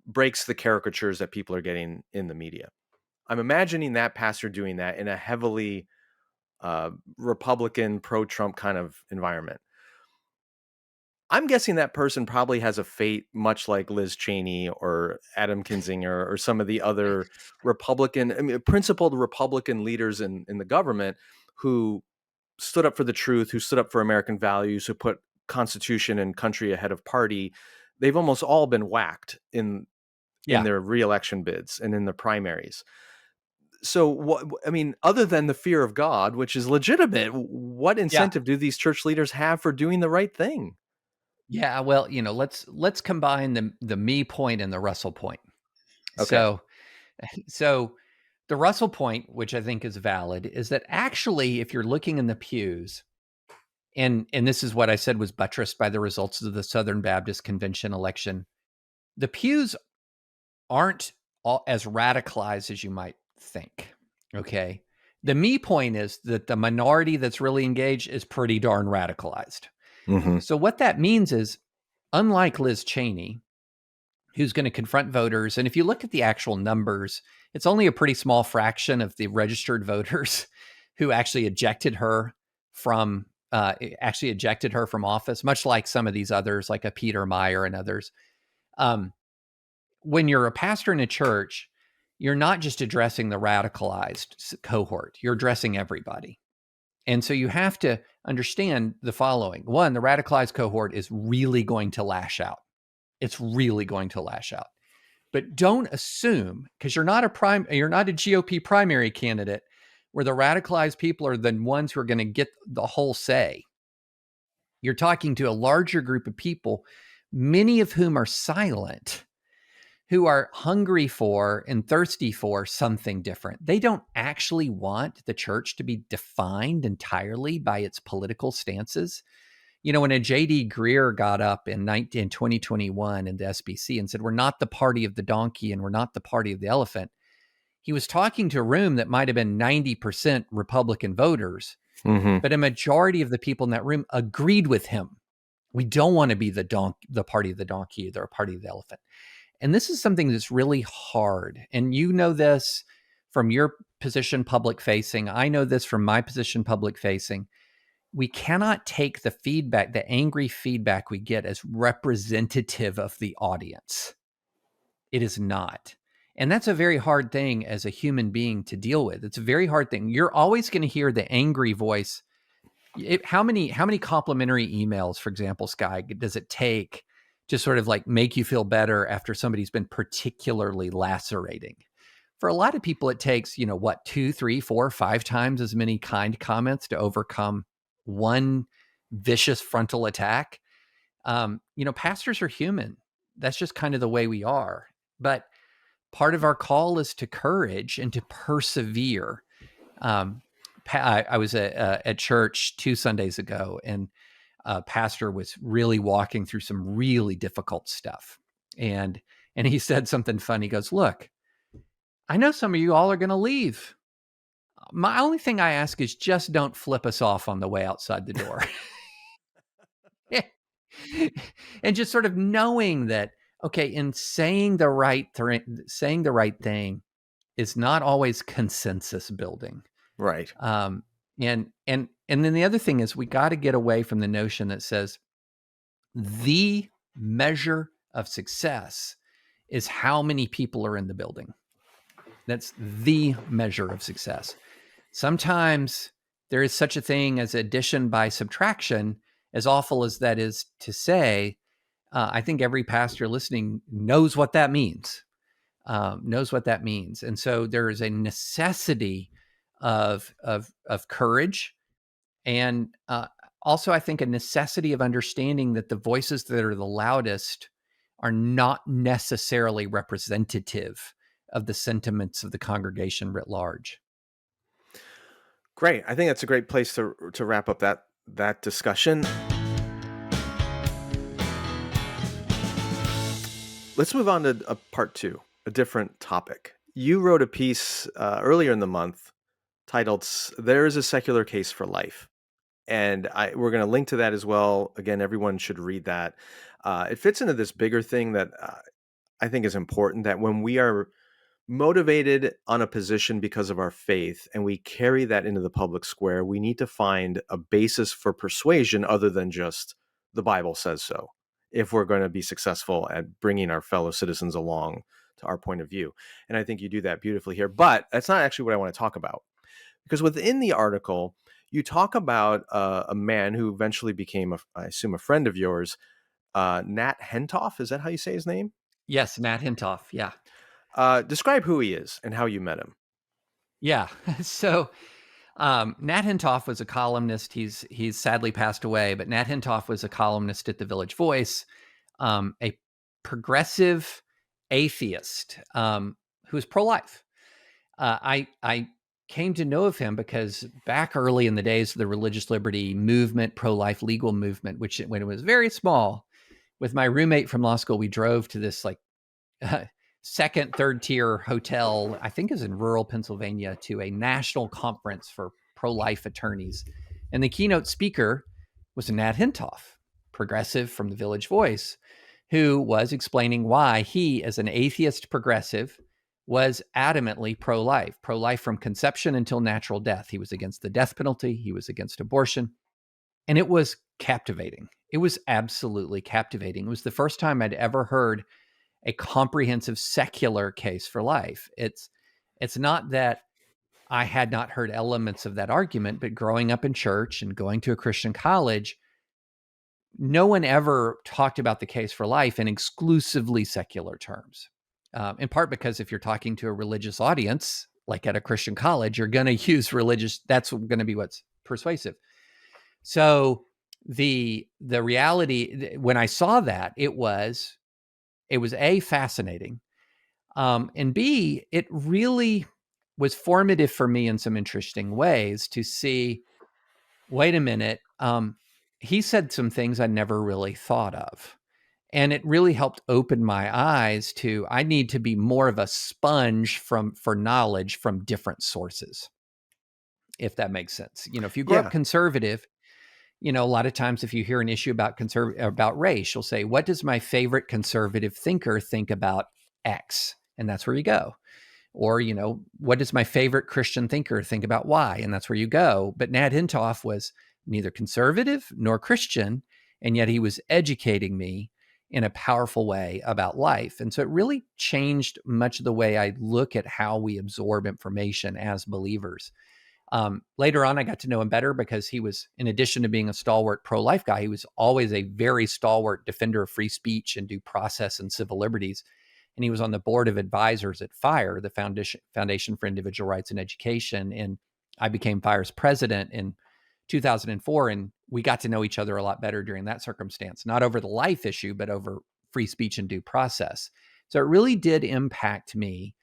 breaks the caricatures that people are getting in the media. I'm imagining that pastor doing that in a heavily Republican, pro-Trump kind of environment. I'm guessing that person probably has a fate much like Liz Cheney or Adam Kinzinger or some of the other principled Republican leaders in the government who stood up for the truth, who stood up for American values, who put Constitution and country ahead of party. They've almost all been whacked in their reelection bids and in the primaries. So, other than the fear of God, which is legitimate, what incentive do these church leaders have for doing the right thing? Yeah, well, let's combine the me point and the Russell point. Okay. So the Russell point, which I think is valid, is that actually, if you're looking in the pews, and this is what I said was buttressed by the results of the Southern Baptist Convention election, the pews aren't as radicalized as you might think. Okay. The me point is that the minority that's really engaged is pretty darn radicalized. Mm-hmm. So what that means is, unlike Liz Cheney, who's going to confront voters, and if you look at the actual numbers, it's only a pretty small fraction of the registered voters who actually ejected her from office, much like some of these others, like a Peter Meyer and others. When you're a pastor in a church, you're not just addressing the radicalized cohort, you're addressing everybody. And so you have to understand the following. One, the radicalized cohort is really going to lash out. It's really going to lash out. But don't assume, because you're not a GOP primary candidate where the radicalized people are the ones who are going to get the whole say. You're talking to a larger group of people, many of whom are silent, who are hungry for and thirsty for something different. They don't actually want the church to be defined entirely by its political stances. You know, when a J.D. Greear got up in 2021 in the SBC and said, we're not the party of the donkey and we're not the party of the elephant, he was talking to a room that might have been 90% Republican voters, Mm-hmm. but a majority of the people in that room agreed with him. We don't want to be the party of the donkey, or the party of the elephant. And this is something that's really hard. And you know this from your position public facing. I know this from my position public facing. We cannot take the feedback, the angry feedback we get, as representative of the audience. It is not. And that's a very hard thing as a human being to deal with. It's a very hard thing. You're always going to hear the angry voice. How many complimentary emails, for example, Skye, does it take to sort of like make you feel better after somebody's been particularly lacerating? For a lot of people, it takes, 2, 3, 4, 5 times as many kind comments to overcome one vicious frontal attack. Pastors are human. That's just kind of the way we are. But part of our call is to courage and to persevere. I was at church 2 Sundays ago, and pastor was really walking through some really difficult stuff. And he said something funny. He goes, look, I know some of you all are going to leave. My only thing I ask is just don't flip us off on the way outside the door. And just sort of knowing that, okay, in saying the right thing is not always consensus building. Right. And then the other thing is, we got to get away from the notion that says the measure of success is how many people are in the building. That's the measure of success. Sometimes there is such a thing as addition by subtraction, as awful as that is to say. I think every pastor listening knows what that means. And so there is a necessity of courage, and also I think a necessity of understanding that the voices that are the loudest are not necessarily representative of the sentiments of the congregation writ large. Great. I think that's a great place to wrap up that discussion. Let's move on to part 2, a different topic. You wrote a piece earlier in the month titled "There is a Secular Case for Life." And we're going to link to that as well. Again, everyone should read that. It fits into this bigger thing that I think is important, that when we are motivated on a position because of our faith and we carry that into the public square, we need to find a basis for persuasion other than just the Bible says so, if we're going to be successful at bringing our fellow citizens along to our point of view. And I think you do that beautifully here. But that's not actually what I want to talk about, because within the article, you talk about a man who eventually became, I assume, a friend of yours, Nat Hentoff. Is that how you say his name? Yes, Nat Hentoff. Yeah. Describe who he is and how you met him. Yeah. So Nat Hentoff was a columnist. He's sadly passed away, but Nat Hentoff was a columnist at the Village Voice, a progressive atheist who was pro-life. I came to know of him because back early in the days of the religious liberty movement, pro-life legal movement, when it was very small, with my roommate from law school, we drove to this like second, third tier hotel, I think is in rural Pennsylvania, to a national conference for pro-life attorneys. And the keynote speaker was Nat Hentoff. progressive from the Village Voice, who was explaining why he, as an atheist progressive, was adamantly pro-life from conception until natural death. He was against the death penalty. He was against abortion. And it was captivating. It was absolutely captivating. It was the first time I'd ever heard a comprehensive secular case for life. It's not that I had not heard elements of that argument, but growing up in church and going to a Christian college, no one ever talked about the case for life in exclusively secular terms. In part because if you're talking to a religious audience, like at a Christian college, you're going to use religious. That's going to be what's persuasive. So the reality, when I saw that, it was A, fascinating, and B, it really was formative for me in some interesting ways to see, wait a minute, he said some things I never really thought of. And it really helped open my eyes to, I need to be more of a sponge for knowledge from different sources, if that makes sense. If you grow up conservative, a lot of times if you hear an issue about race, you'll say, what does my favorite conservative thinker think about X? And that's where you go. Or, what does my favorite Christian thinker think about Y? And that's where you go. But Nat Hintoff was neither conservative nor Christian, and yet he was educating me in a powerful way about life. And so it really changed much of the way I look at how we absorb information as believers. Later on, I got to know him better because he was, in addition to being a stalwart pro-life guy, he was always a very stalwart defender of free speech and due process and civil liberties. And he was on the board of advisors at FIRE, the Foundation for Individual Rights and Education. And I became FIRE's president in 2004. And we got to know each other a lot better during that circumstance, not over the life issue, but over free speech and due process. So it really did impact me.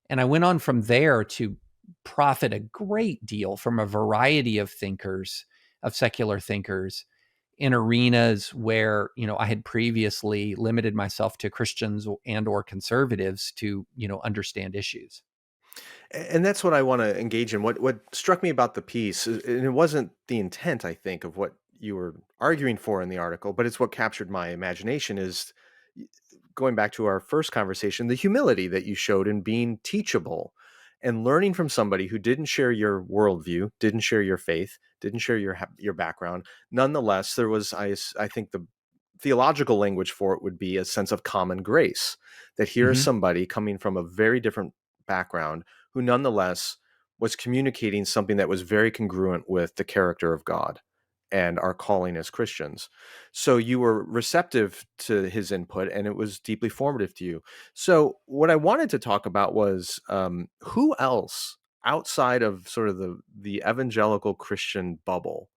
And I went on from there to profit a great deal from a variety of thinkers, of secular thinkers, in arenas where, I had previously limited myself to Christians and or conservatives to, understand issues. And that's what I want to engage in. What struck me about the piece, and it wasn't the intent, I think, of what you were arguing for in the article, but it's what captured my imagination, is going back to our first conversation, the humility that you showed in being teachable and learning from somebody who didn't share your worldview, didn't share your faith, didn't share your background. Nonetheless, there was, I think the theological language for it would be a sense of common grace, that here's somebody coming from a very different background who nonetheless was communicating something that was very congruent with the character of God and our calling as Christians. So you were receptive to his input, and it was deeply formative to you. So what I wanted to talk about was who else outside of sort of the evangelical Christian bubble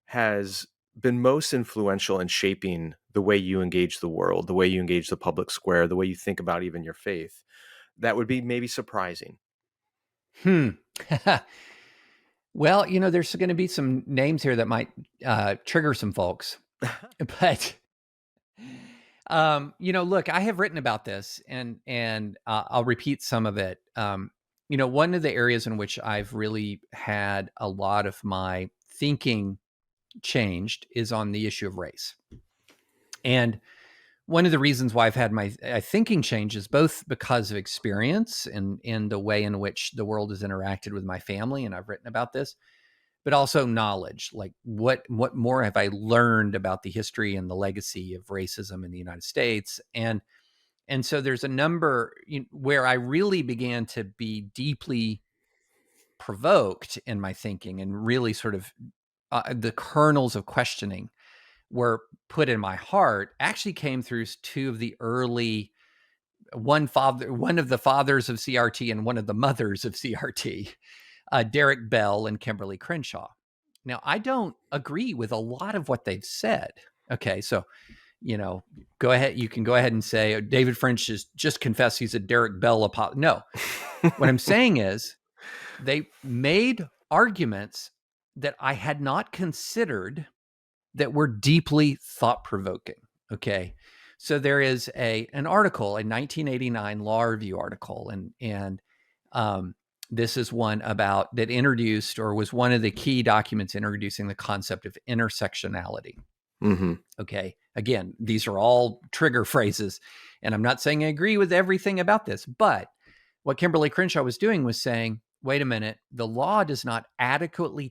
has been most influential in shaping the way you engage the world, the way you engage the public square, the way you think about even your faith, that would be maybe surprising? Well, there's going to be some names here that might trigger some folks. But, look, I have written about this, and I'll repeat some of it. One of the areas in which I've really had a lot of my thinking changed is on the issue of race. And one of the reasons why I've had my thinking change is both because of experience and in the way in which the world has interacted with my family, and I've written about this, but also knowledge. Like what more have I learned about the history and the legacy of racism in the United States? And so there's a number where I really began to be deeply provoked in my thinking, and really sort of the kernels of questioning were put in my heart, actually came through two of the early, one of the fathers of CRT and one of the mothers of CRT, Derek Bell and Kimberly Crenshaw. Now, I don't agree with a lot of what they've said. Okay, so, go ahead. You can go ahead and say, David French has just confessed he's a Derek Bell apologist. No, what I'm saying is they made arguments that I had not considered that were deeply thought-provoking. Okay, so there is an article, a 1989 Law Review article, and this is one about that introduced, or was one of the key documents introducing the concept of intersectionality. Mm-hmm. Okay. Again, these are all trigger phrases. And I'm not saying I agree with everything about this, but what Kimberly Crenshaw was doing was saying, wait a minute, the law is not adequate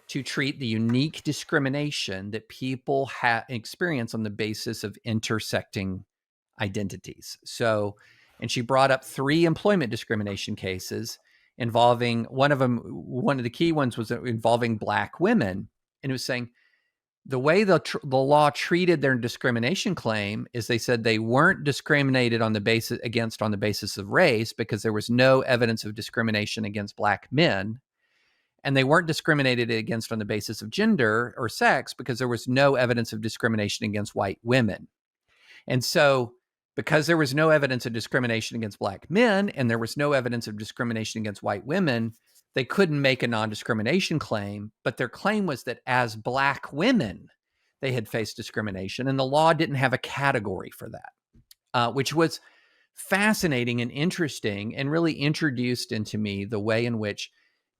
to treat the unique discrimination that people experience on the basis of intersecting identities. So, and she brought up 3 employment discrimination cases involving one of the key ones was involving Black women. And it was saying, the way the law treated their discrimination claim is they said they weren't discriminated on the basis of race because there was no evidence of discrimination against Black men, and they weren't discriminated against on the basis of gender or sex because there was no evidence of discrimination against white women. And so, because there was no evidence of discrimination against Black men and there was no evidence of discrimination against white women, they couldn't make a non-discrimination claim. But their claim was that as Black women, they had faced discrimination, and the law didn't have a category for that, which was fascinating and interesting, and really introduced into me the way in which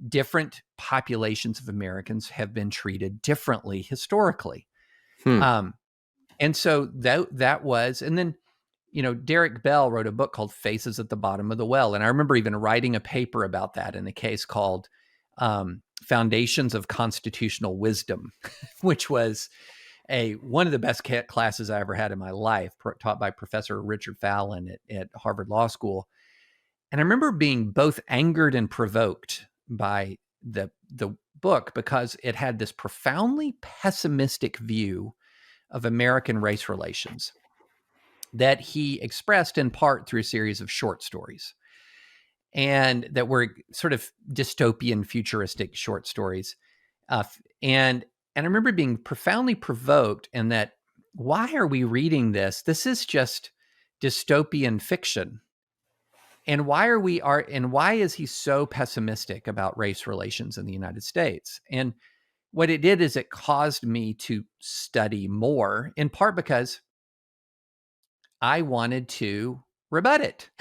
different populations of Americans have been treated differently historically. And so that was, and then, Derek Bell wrote a book called Faces at the Bottom of the Well. And I remember even writing a paper about that in a case called Foundations of Constitutional Wisdom, which was one of the best classes I ever had in my life, taught by Professor Richard Fallon at Harvard Law School. And I remember being both angered and provoked by the book because it had this profoundly pessimistic view of American race relations that he expressed in part through a series of short stories, and that were sort of dystopian, futuristic short stories. And I remember being profoundly provoked, and that, why are we reading this? This is just dystopian fiction. And why is he so pessimistic about race relations in the United States? And what it did is it caused me to study more, in part because I wanted to rebut it.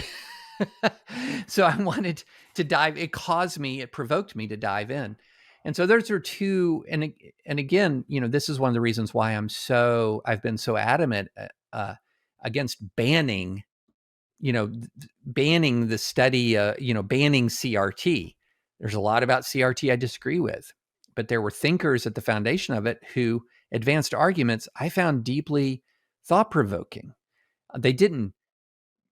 So I wanted to dive. It provoked me to dive in. And so those are 2. And again, this is one of the reasons why I've been so adamant against banning the study, banning CRT. There's a lot about CRT I disagree with, but there were thinkers at the foundation of it who advanced arguments I found deeply thought-provoking. They didn't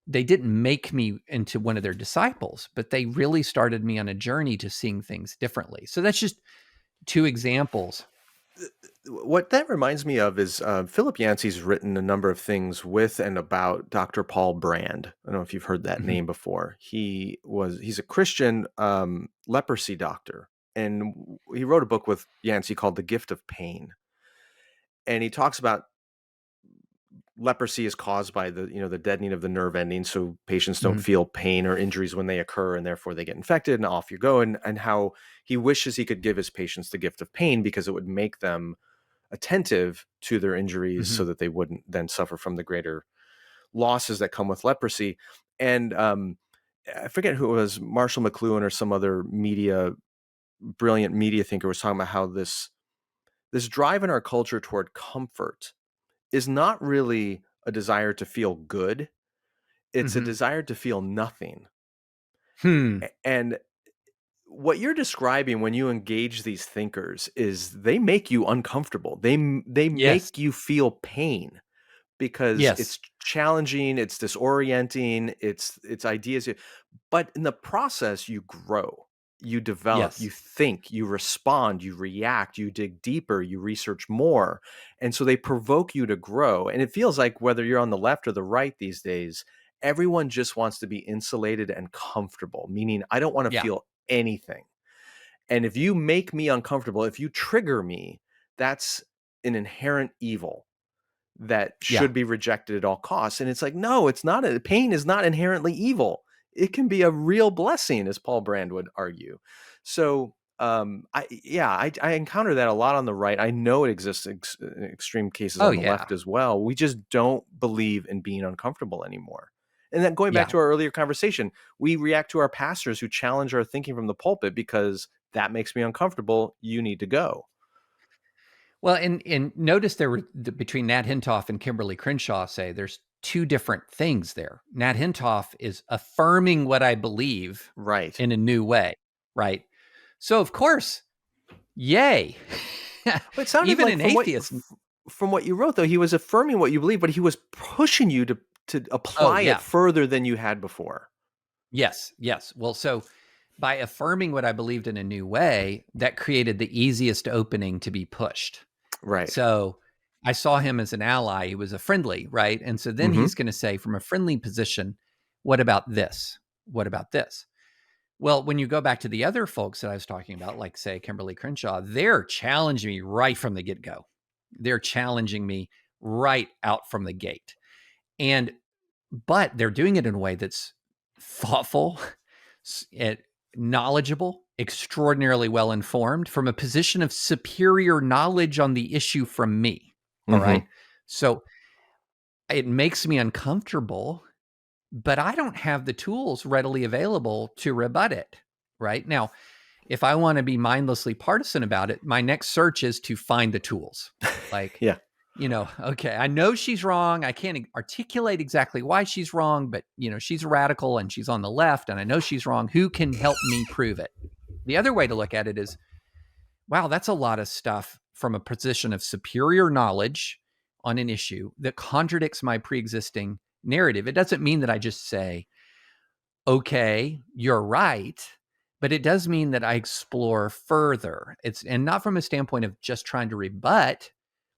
make me into one of their disciples, but they really started me on a journey to seeing things differently. So that's just 2 examples. What that reminds me of is Philip Yancey's written a number of things with and about Dr. Paul Brand. I don't know if you've heard that name before. He's a Christian leprosy doctor, and he wrote a book with Yancey called The Gift of Pain. And he talks about leprosy is caused by the deadening of the nerve endings, so patients don't feel pain or injuries when they occur, and therefore they get infected, and off you go. And how he wishes he could give his patients the gift of pain because it would make them attentive to their injuries so that they wouldn't then suffer from the greater losses that come with leprosy. And I forget who it was, Marshall McLuhan or some other brilliant media thinker was talking about how this drive in our culture toward comfort is not really a desire to feel good. It's a desire to feel nothing. And what you're describing when you engage these thinkers is they make you uncomfortable. They make you feel pain because it's challenging, it's disorienting, it's ideas. But in the process, you grow, you develop, you think, you respond, you react, you dig deeper, you research more. And so they provoke you to grow. And it feels like whether you're on the left or the right these days, everyone just wants to be insulated and comfortable, meaning I don't want to feel anything. And if you make me uncomfortable, if you trigger me, that's an inherent evil that should be rejected at all costs. And it's like, no, it's not. Pain is not inherently evil. It can be a real blessing, as Paul Brand would argue. So I encounter that a lot on the right. I know it exists in extreme cases on the left as well. We just don't believe in being uncomfortable anymore. And then going back to our earlier conversation, we react to our pastors who challenge our thinking from the pulpit because that makes me uncomfortable. You need to go. Well, and notice there were between Nat Hintoff and Kimberly Crenshaw, say there's two different things there. Nat Hintoff is affirming what I believe Right. in a new way, right? So of course, yay. It sounded Even like an atheist. from what you wrote, though, he was affirming what you believe, but he was pushing you to Oh apply it yeah. further than you had before. Yes. Well, so by affirming what I believed in a new way, that created the easiest opening to be pushed. Right. So I saw him as an ally. He was a friendly, right? And so then he's going to say, from a friendly position, what about this? What about this? Well, when you go back to the other folks that I was talking about, like say Kimberly Crenshaw, they're challenging me right from the get-go. They're challenging me right out from the gate. But they're doing it in a way that's thoughtful, knowledgeable, extraordinarily well informed from a position of superior knowledge on the issue from me. All right. So it makes me uncomfortable, but I don't have the tools readily available to rebut it. Right now, if I want to be mindlessly partisan about it, my next search is to find the tools. Like, Yeah. Okay, I know she's wrong. I can't articulate exactly why she's wrong, but she's a radical and she's on the left and I know she's wrong. Who can help me prove it? The other way to look at it is, wow, that's a lot of stuff from a position of superior knowledge on an issue that contradicts my pre-existing narrative. It doesn't mean that I just say, okay, you're right, but it does mean that I explore further. And not from a standpoint of just trying to rebut.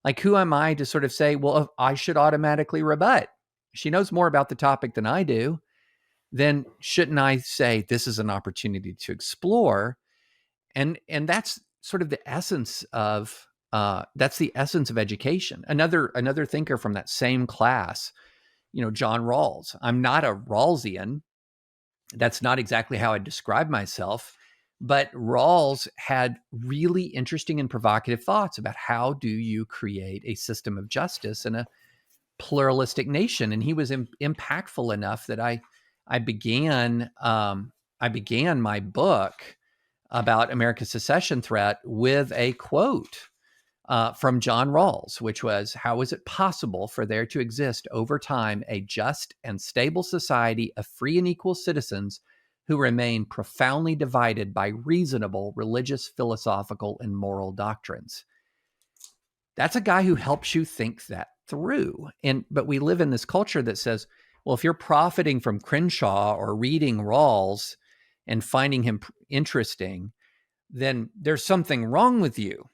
Like, who am I to sort of say, well, I should automatically rebut? She knows more about the topic than I do. Then shouldn't I say this is an opportunity to explore? And that's sort of the essence of education. Another thinker from that same class, John Rawls. I'm not a Rawlsian. That's not exactly how I describe myself. But Rawls had really interesting and provocative thoughts about how do you create a system of justice in a pluralistic nation. And he was impactful enough that I began my book about America's secession threat with a quote from John Rawls, which was, how is it possible for there to exist over time a just and stable society of free and equal citizens who remain profoundly divided by reasonable religious, philosophical, and moral doctrines? That's a guy who helps you think that through. But we live in this culture that says, well, if you're profiting from Crenshaw or reading Rawls and finding him interesting, then there's something wrong with you.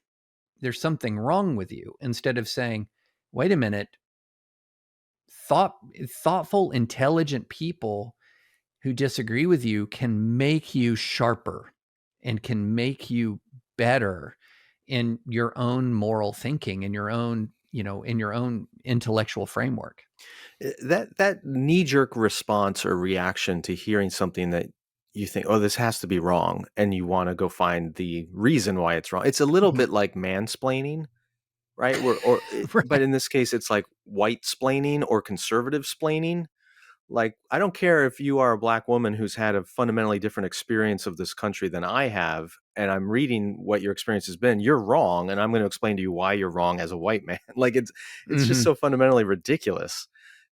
There's something wrong with you, instead of saying, wait a minute, thoughtful, intelligent people who disagree with you can make you sharper and can make you better in your own moral thinking, in your own intellectual framework. That knee-jerk response or reaction to hearing something that you think, oh, this has to be wrong, and you want to go find the reason why it's wrong. It's a little bit like mansplaining, right? Right. But in this case, it's like white-splaining or conservative-splaining. Like, I don't care if you are a black woman who's had a fundamentally different experience of this country than I have, and I'm reading what your experience has been. You're wrong, and I'm going to explain to you why you're wrong as a white man. Like, it's just so fundamentally ridiculous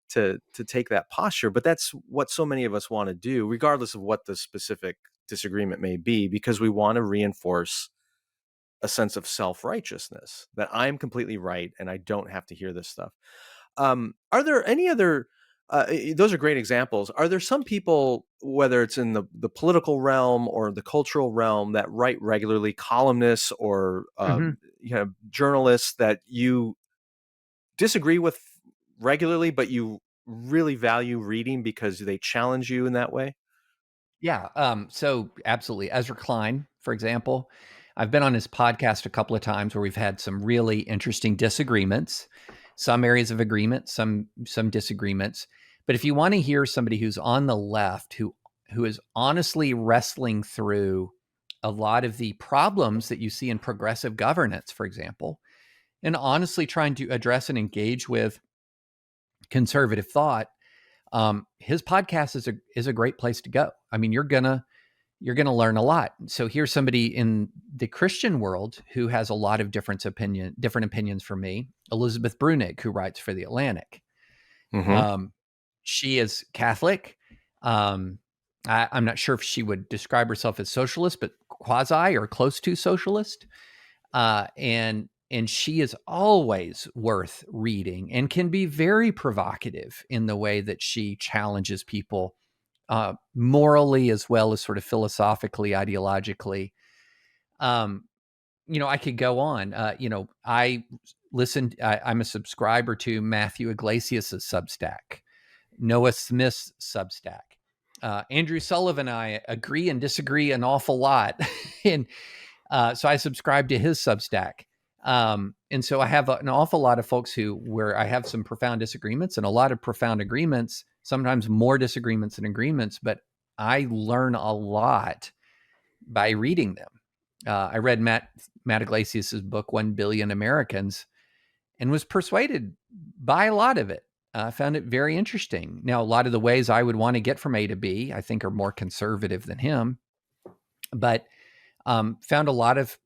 to take that posture. But that's what so many of us want to do, regardless of what the specific disagreement may be, because we want to reinforce a sense of self-righteousness, that I'm completely right and I don't have to hear this stuff. Are there any other those are great examples. Are there some people, whether it's in the political realm or the cultural realm, that write regularly, columnists or journalists that you disagree with regularly, but you really value reading because they challenge you in that way? Yeah. So absolutely. Ezra Klein, for example, I've been on his podcast a couple of times where we've had some really interesting disagreements, some areas of agreement, some disagreements. But if you want to hear somebody who's on the left, who is honestly wrestling through a lot of the problems that you see in progressive governance, for example, and honestly trying to address and engage with conservative thought, his podcast is a great place to go. I mean, you're gonna you're going to learn a lot. So here's somebody in the Christian world who has a lot of different opinions from me. Elizabeth Brunig, who writes for The Atlantic. Mm-hmm. She is Catholic. I'm not sure if she would describe herself as socialist, but quasi or close to socialist. And she is always worth reading and can be very provocative in the way that she challenges people morally as well as sort of philosophically, ideologically. I could go on. I listened. I'm a subscriber to Matthew Iglesias's Substack, Noah Smith's Substack. Andrew Sullivan and I agree and disagree an awful lot, and so I subscribe to his Substack. And so I have an awful lot of folks where I have some profound disagreements and a lot of profound agreements, sometimes more disagreements than agreements, but I learn a lot by reading them. I read Matt Iglesias' book, 1 Billion Americans, and was persuaded by a lot of it. I found it very interesting. Now, a lot of the ways I would want to get from A to B, I think are more conservative than him, but found a lot of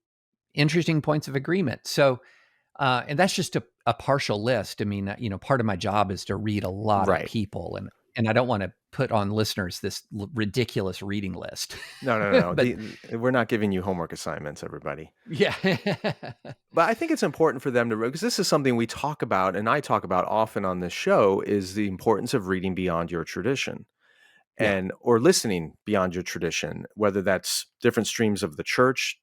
interesting points of agreement. So, and that's just a partial list. I mean, part of my job is to read a lot of people, and I don't want to put on listeners this ridiculous reading list. No. But We're not giving you homework assignments, everybody. Yeah. But I think it's important for them to, because this is something we talk about, and I talk about often on this show, is the importance of reading beyond your tradition. Or listening beyond your tradition, whether that's different streams of the church,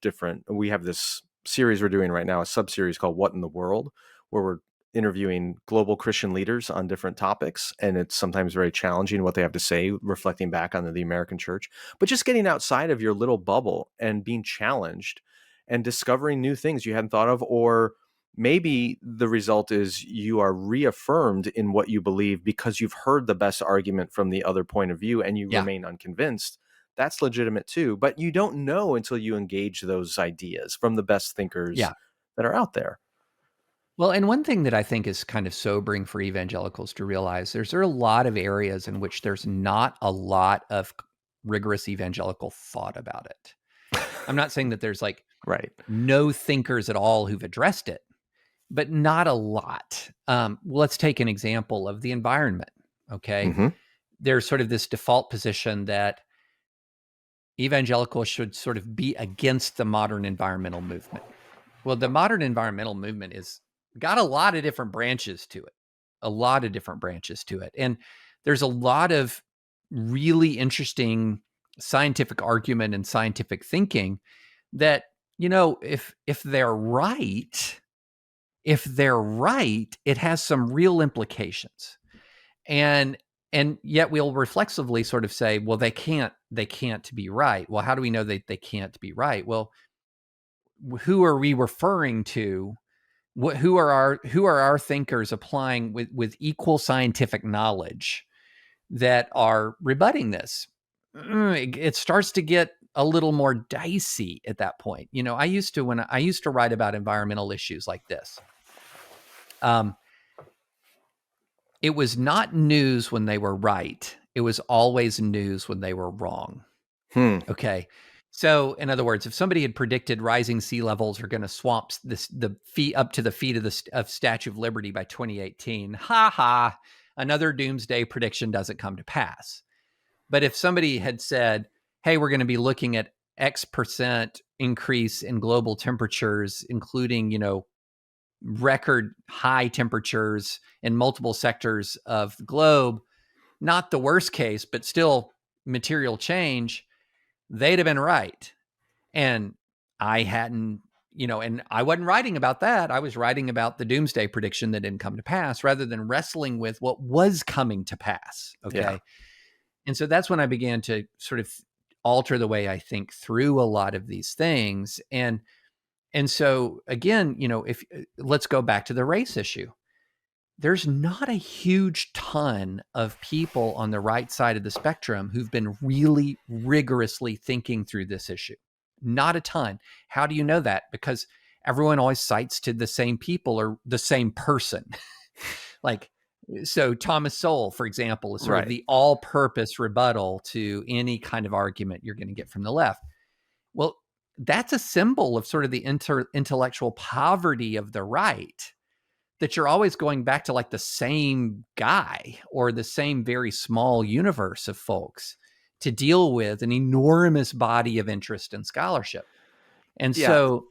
we have this series we're doing right now, a sub-series called What in the World, where we're interviewing global Christian leaders on different topics. And it's sometimes very challenging what they have to say, reflecting back on the American church, but just getting outside of your little bubble and being challenged and discovering new things you hadn't thought of, or maybe the result is you are reaffirmed in what you believe because you've heard the best argument from the other point of view and you remain unconvinced. That's legitimate too, but you don't know until you engage those ideas from the best thinkers that are out there. Well, and one thing that I think is kind of sobering for evangelicals to realize, there are a lot of areas in which there's not a lot of rigorous evangelical thought about it. I'm not saying that there's no thinkers at all who've addressed it, but not a lot. Let's take an example of the environment. Okay. Mm-hmm. There's sort of this default position that evangelicals should sort of be against the modern environmental movement. Well, the modern environmental movement is got a lot of different branches to it. And there's a lot of really interesting scientific argument and scientific thinking that, if they're right, it has some real implications. And yet we'll reflexively sort of say, well, they can't be right. Well, how do we know that they can't be right? Well, who are we referring to? Who are our thinkers applying with equal scientific knowledge that are rebutting this? It starts to get a little more dicey at that point. I used to write about environmental issues like this. It was not news when they were right. It was always news when they were wrong. Okay. So, in other words, if somebody had predicted rising sea levels are going to swamp the feet up to the feet of Statue of Liberty by 2018, another doomsday prediction doesn't come to pass. But if somebody had said, hey, we're going to be looking at X percent increase in global temperatures, including, record high temperatures in multiple sectors of the globe, not the worst case, but still material change, they'd have been right. And I hadn't, and I wasn't writing about that. I was writing about the doomsday prediction that didn't come to pass rather than wrestling with what was coming to pass. Okay. Yeah. And so that's when I began to sort of alter the way I think through a lot of these things. And so again, if let's go back to the race issue, there's not a huge ton of people on the right side of the spectrum who've been really rigorously thinking through this issue. Not a ton. How do you know that? Because everyone always cites to the same people or the same person. Like, So Thomas Sowell, for example, is sort of Right. the all-purpose rebuttal to any kind of argument you're going to get from the left. Well, that's a symbol of sort of the intellectual poverty of the right, that you're always going back to like the same guy or the same very small universe of folks to deal with an enormous body of interest and scholarship. And Yeah. so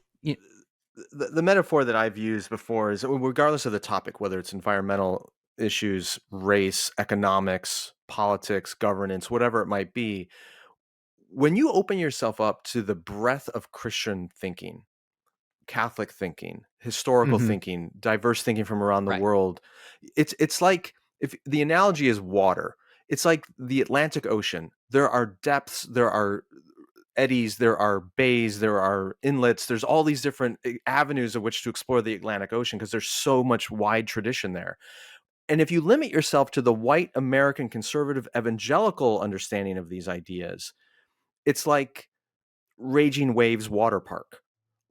The metaphor that I've used before is, regardless of the topic, whether it's environmental issues, race, economics, politics, governance, whatever it might be, when you open yourself up to the breadth of Christian thinking, Catholic thinking, historical thinking, diverse thinking from around the right. world, it's like, if the analogy is water, it's like the Atlantic Ocean. There are depths, there are eddies, there are bays, there are inlets, there's all these different avenues of which to explore the Atlantic Ocean because there's so much wide tradition there. And if you limit yourself to the white American conservative evangelical understanding of these ideas, it's like Raging Waves water park.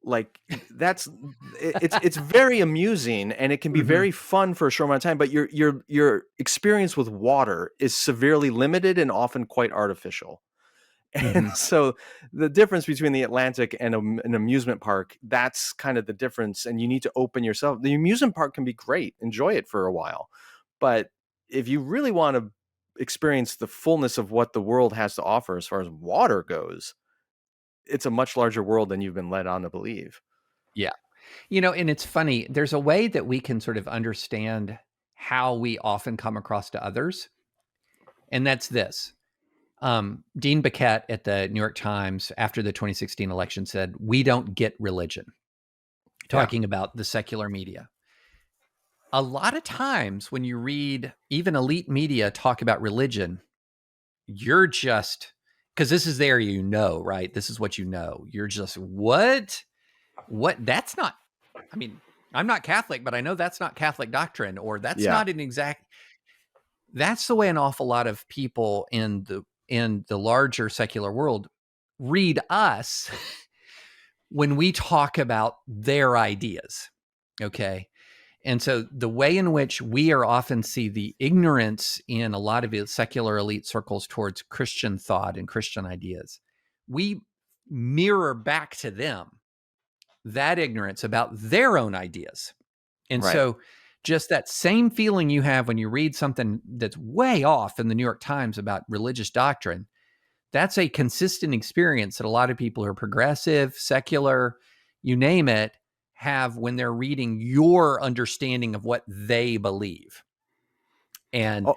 Like, it's very amusing, and it can be very fun for a short amount of time, but your experience with water is severely limited and often quite artificial. And so the difference between the Atlantic and an amusement park, that's kind of the difference. And you need to open yourself. The amusement park can be great, enjoy it for a while, but if you really want to experience the fullness of what the world has to offer as far as water goes, it's a much larger world than you've been led on to believe. Yeah. And it's funny, there's a way that we can sort of understand how we often come across to others. And that's this. Dean Baquet at the New York Times after the 2016 election said, "We don't get religion," talking about the secular media. A lot of times when you read even elite media talk about religion, you're just, because this is there, right? This is what you know. You're just, what? That's not, I mean, I'm not Catholic, but I know that's not Catholic doctrine, or that's not an exact. That's the way an awful lot of people in the larger secular world read us when we talk about their ideas. Okay. And so the way in which we are often see the ignorance in a lot of secular elite circles towards Christian thought and Christian ideas, we mirror back to them that ignorance about their own ideas. And so just that same feeling you have when you read something that's way off in the New York Times about religious doctrine, that's a consistent experience that a lot of people who are progressive, secular, you name it, have when they're reading your understanding of what they believe. And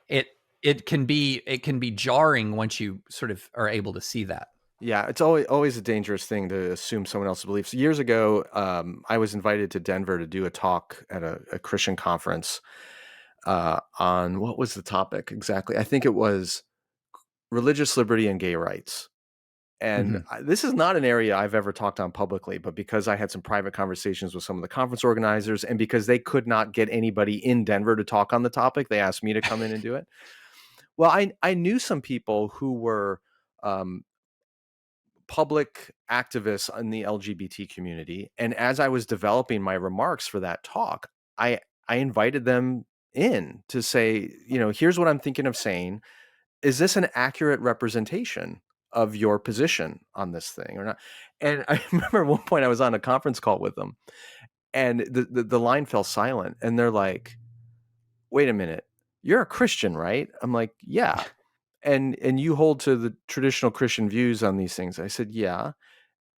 it can be jarring once you sort of are able to see that. Yeah, it's always a dangerous thing to assume someone else's beliefs. Years ago, I was invited to Denver to do a talk at a Christian conference on, what was the topic exactly? I think it was religious liberty and gay rights. And this is not an area I've ever talked on publicly, but because I had some private conversations with some of the conference organizers, and because they could not get anybody in Denver to talk on the topic, they asked me to come in and do it. Well, I knew some people who were public activists in the LGBT community. And as I was developing my remarks for that talk, I invited them in to say, here's what I'm thinking of saying. Is this an accurate representation of your position on this thing or not? And I remember at one point I was on a conference call with them, and the line fell silent, and they're like, "Wait a minute, you're a Christian, right?" I'm like, "Yeah." And you hold to the traditional Christian views on these things. I said, "Yeah."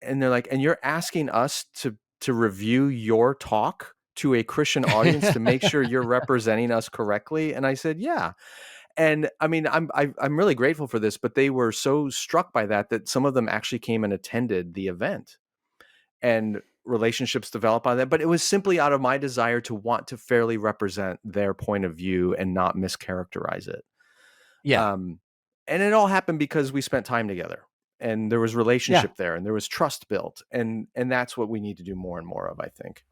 And they're like, "And you're asking us to review your talk to a Christian audience to make sure you're representing us correctly?" And I said, "Yeah." And I mean, I'm really grateful for this, but they were so struck by that some of them actually came and attended the event, and relationships developed on that. But it was simply out of my desire to want to fairly represent their point of view and not mischaracterize it. Yeah. And it all happened because we spent time together, and there was relationship there, and there was trust built, and that's what we need to do more and more of, I think.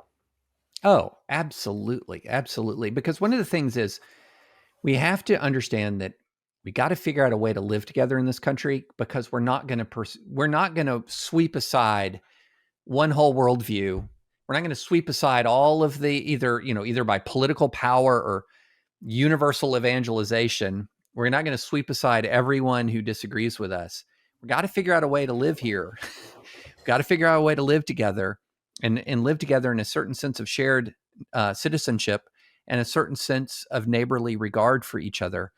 Oh, absolutely. Absolutely. Because one of the things is we have to understand that we got to figure out a way to live together in this country, because we're not going to sweep aside one whole worldview. We're not going to sweep aside all of the either by political power or universal evangelization. We're not going to sweep aside everyone who disagrees with us. We got to figure out a way to live here. Got to figure out a way to live together and live together in a certain sense of shared citizenship and a certain sense of neighborly regard for each other.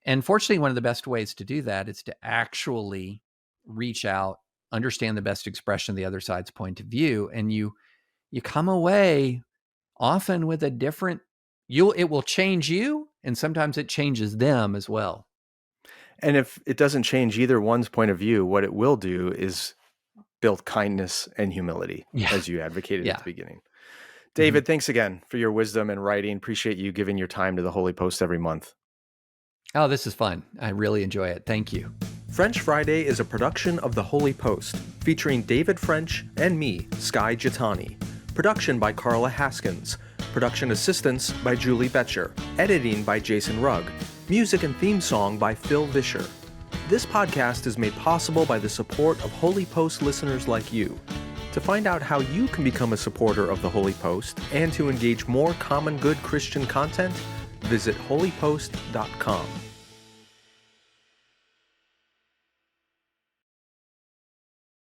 And fortunately, one of the best ways to do that is to actually reach out, understand the best expression of the other side's point of view, and you come away often with a different. It will change you, and sometimes it changes them as well. And if it doesn't change either one's point of view, what it will do is build kindness and humility, as you advocated at the beginning. David, thanks again for your wisdom and writing. Appreciate you giving your time to the Holy Post every month. Oh, this is fun. I really enjoy it. Thank you. French Friday is a production of the Holy Post, featuring David French and me, Skye Jethani. Production by Carla Haskins. Production assistance by Julie Betcher. Editing by Jason Rugg. Music and theme song by Phil Vischer. This podcast is made possible by the support of Holy Post listeners like you. To find out how you can become a supporter of the Holy Post and to engage more common good Christian content, visit holypost.com.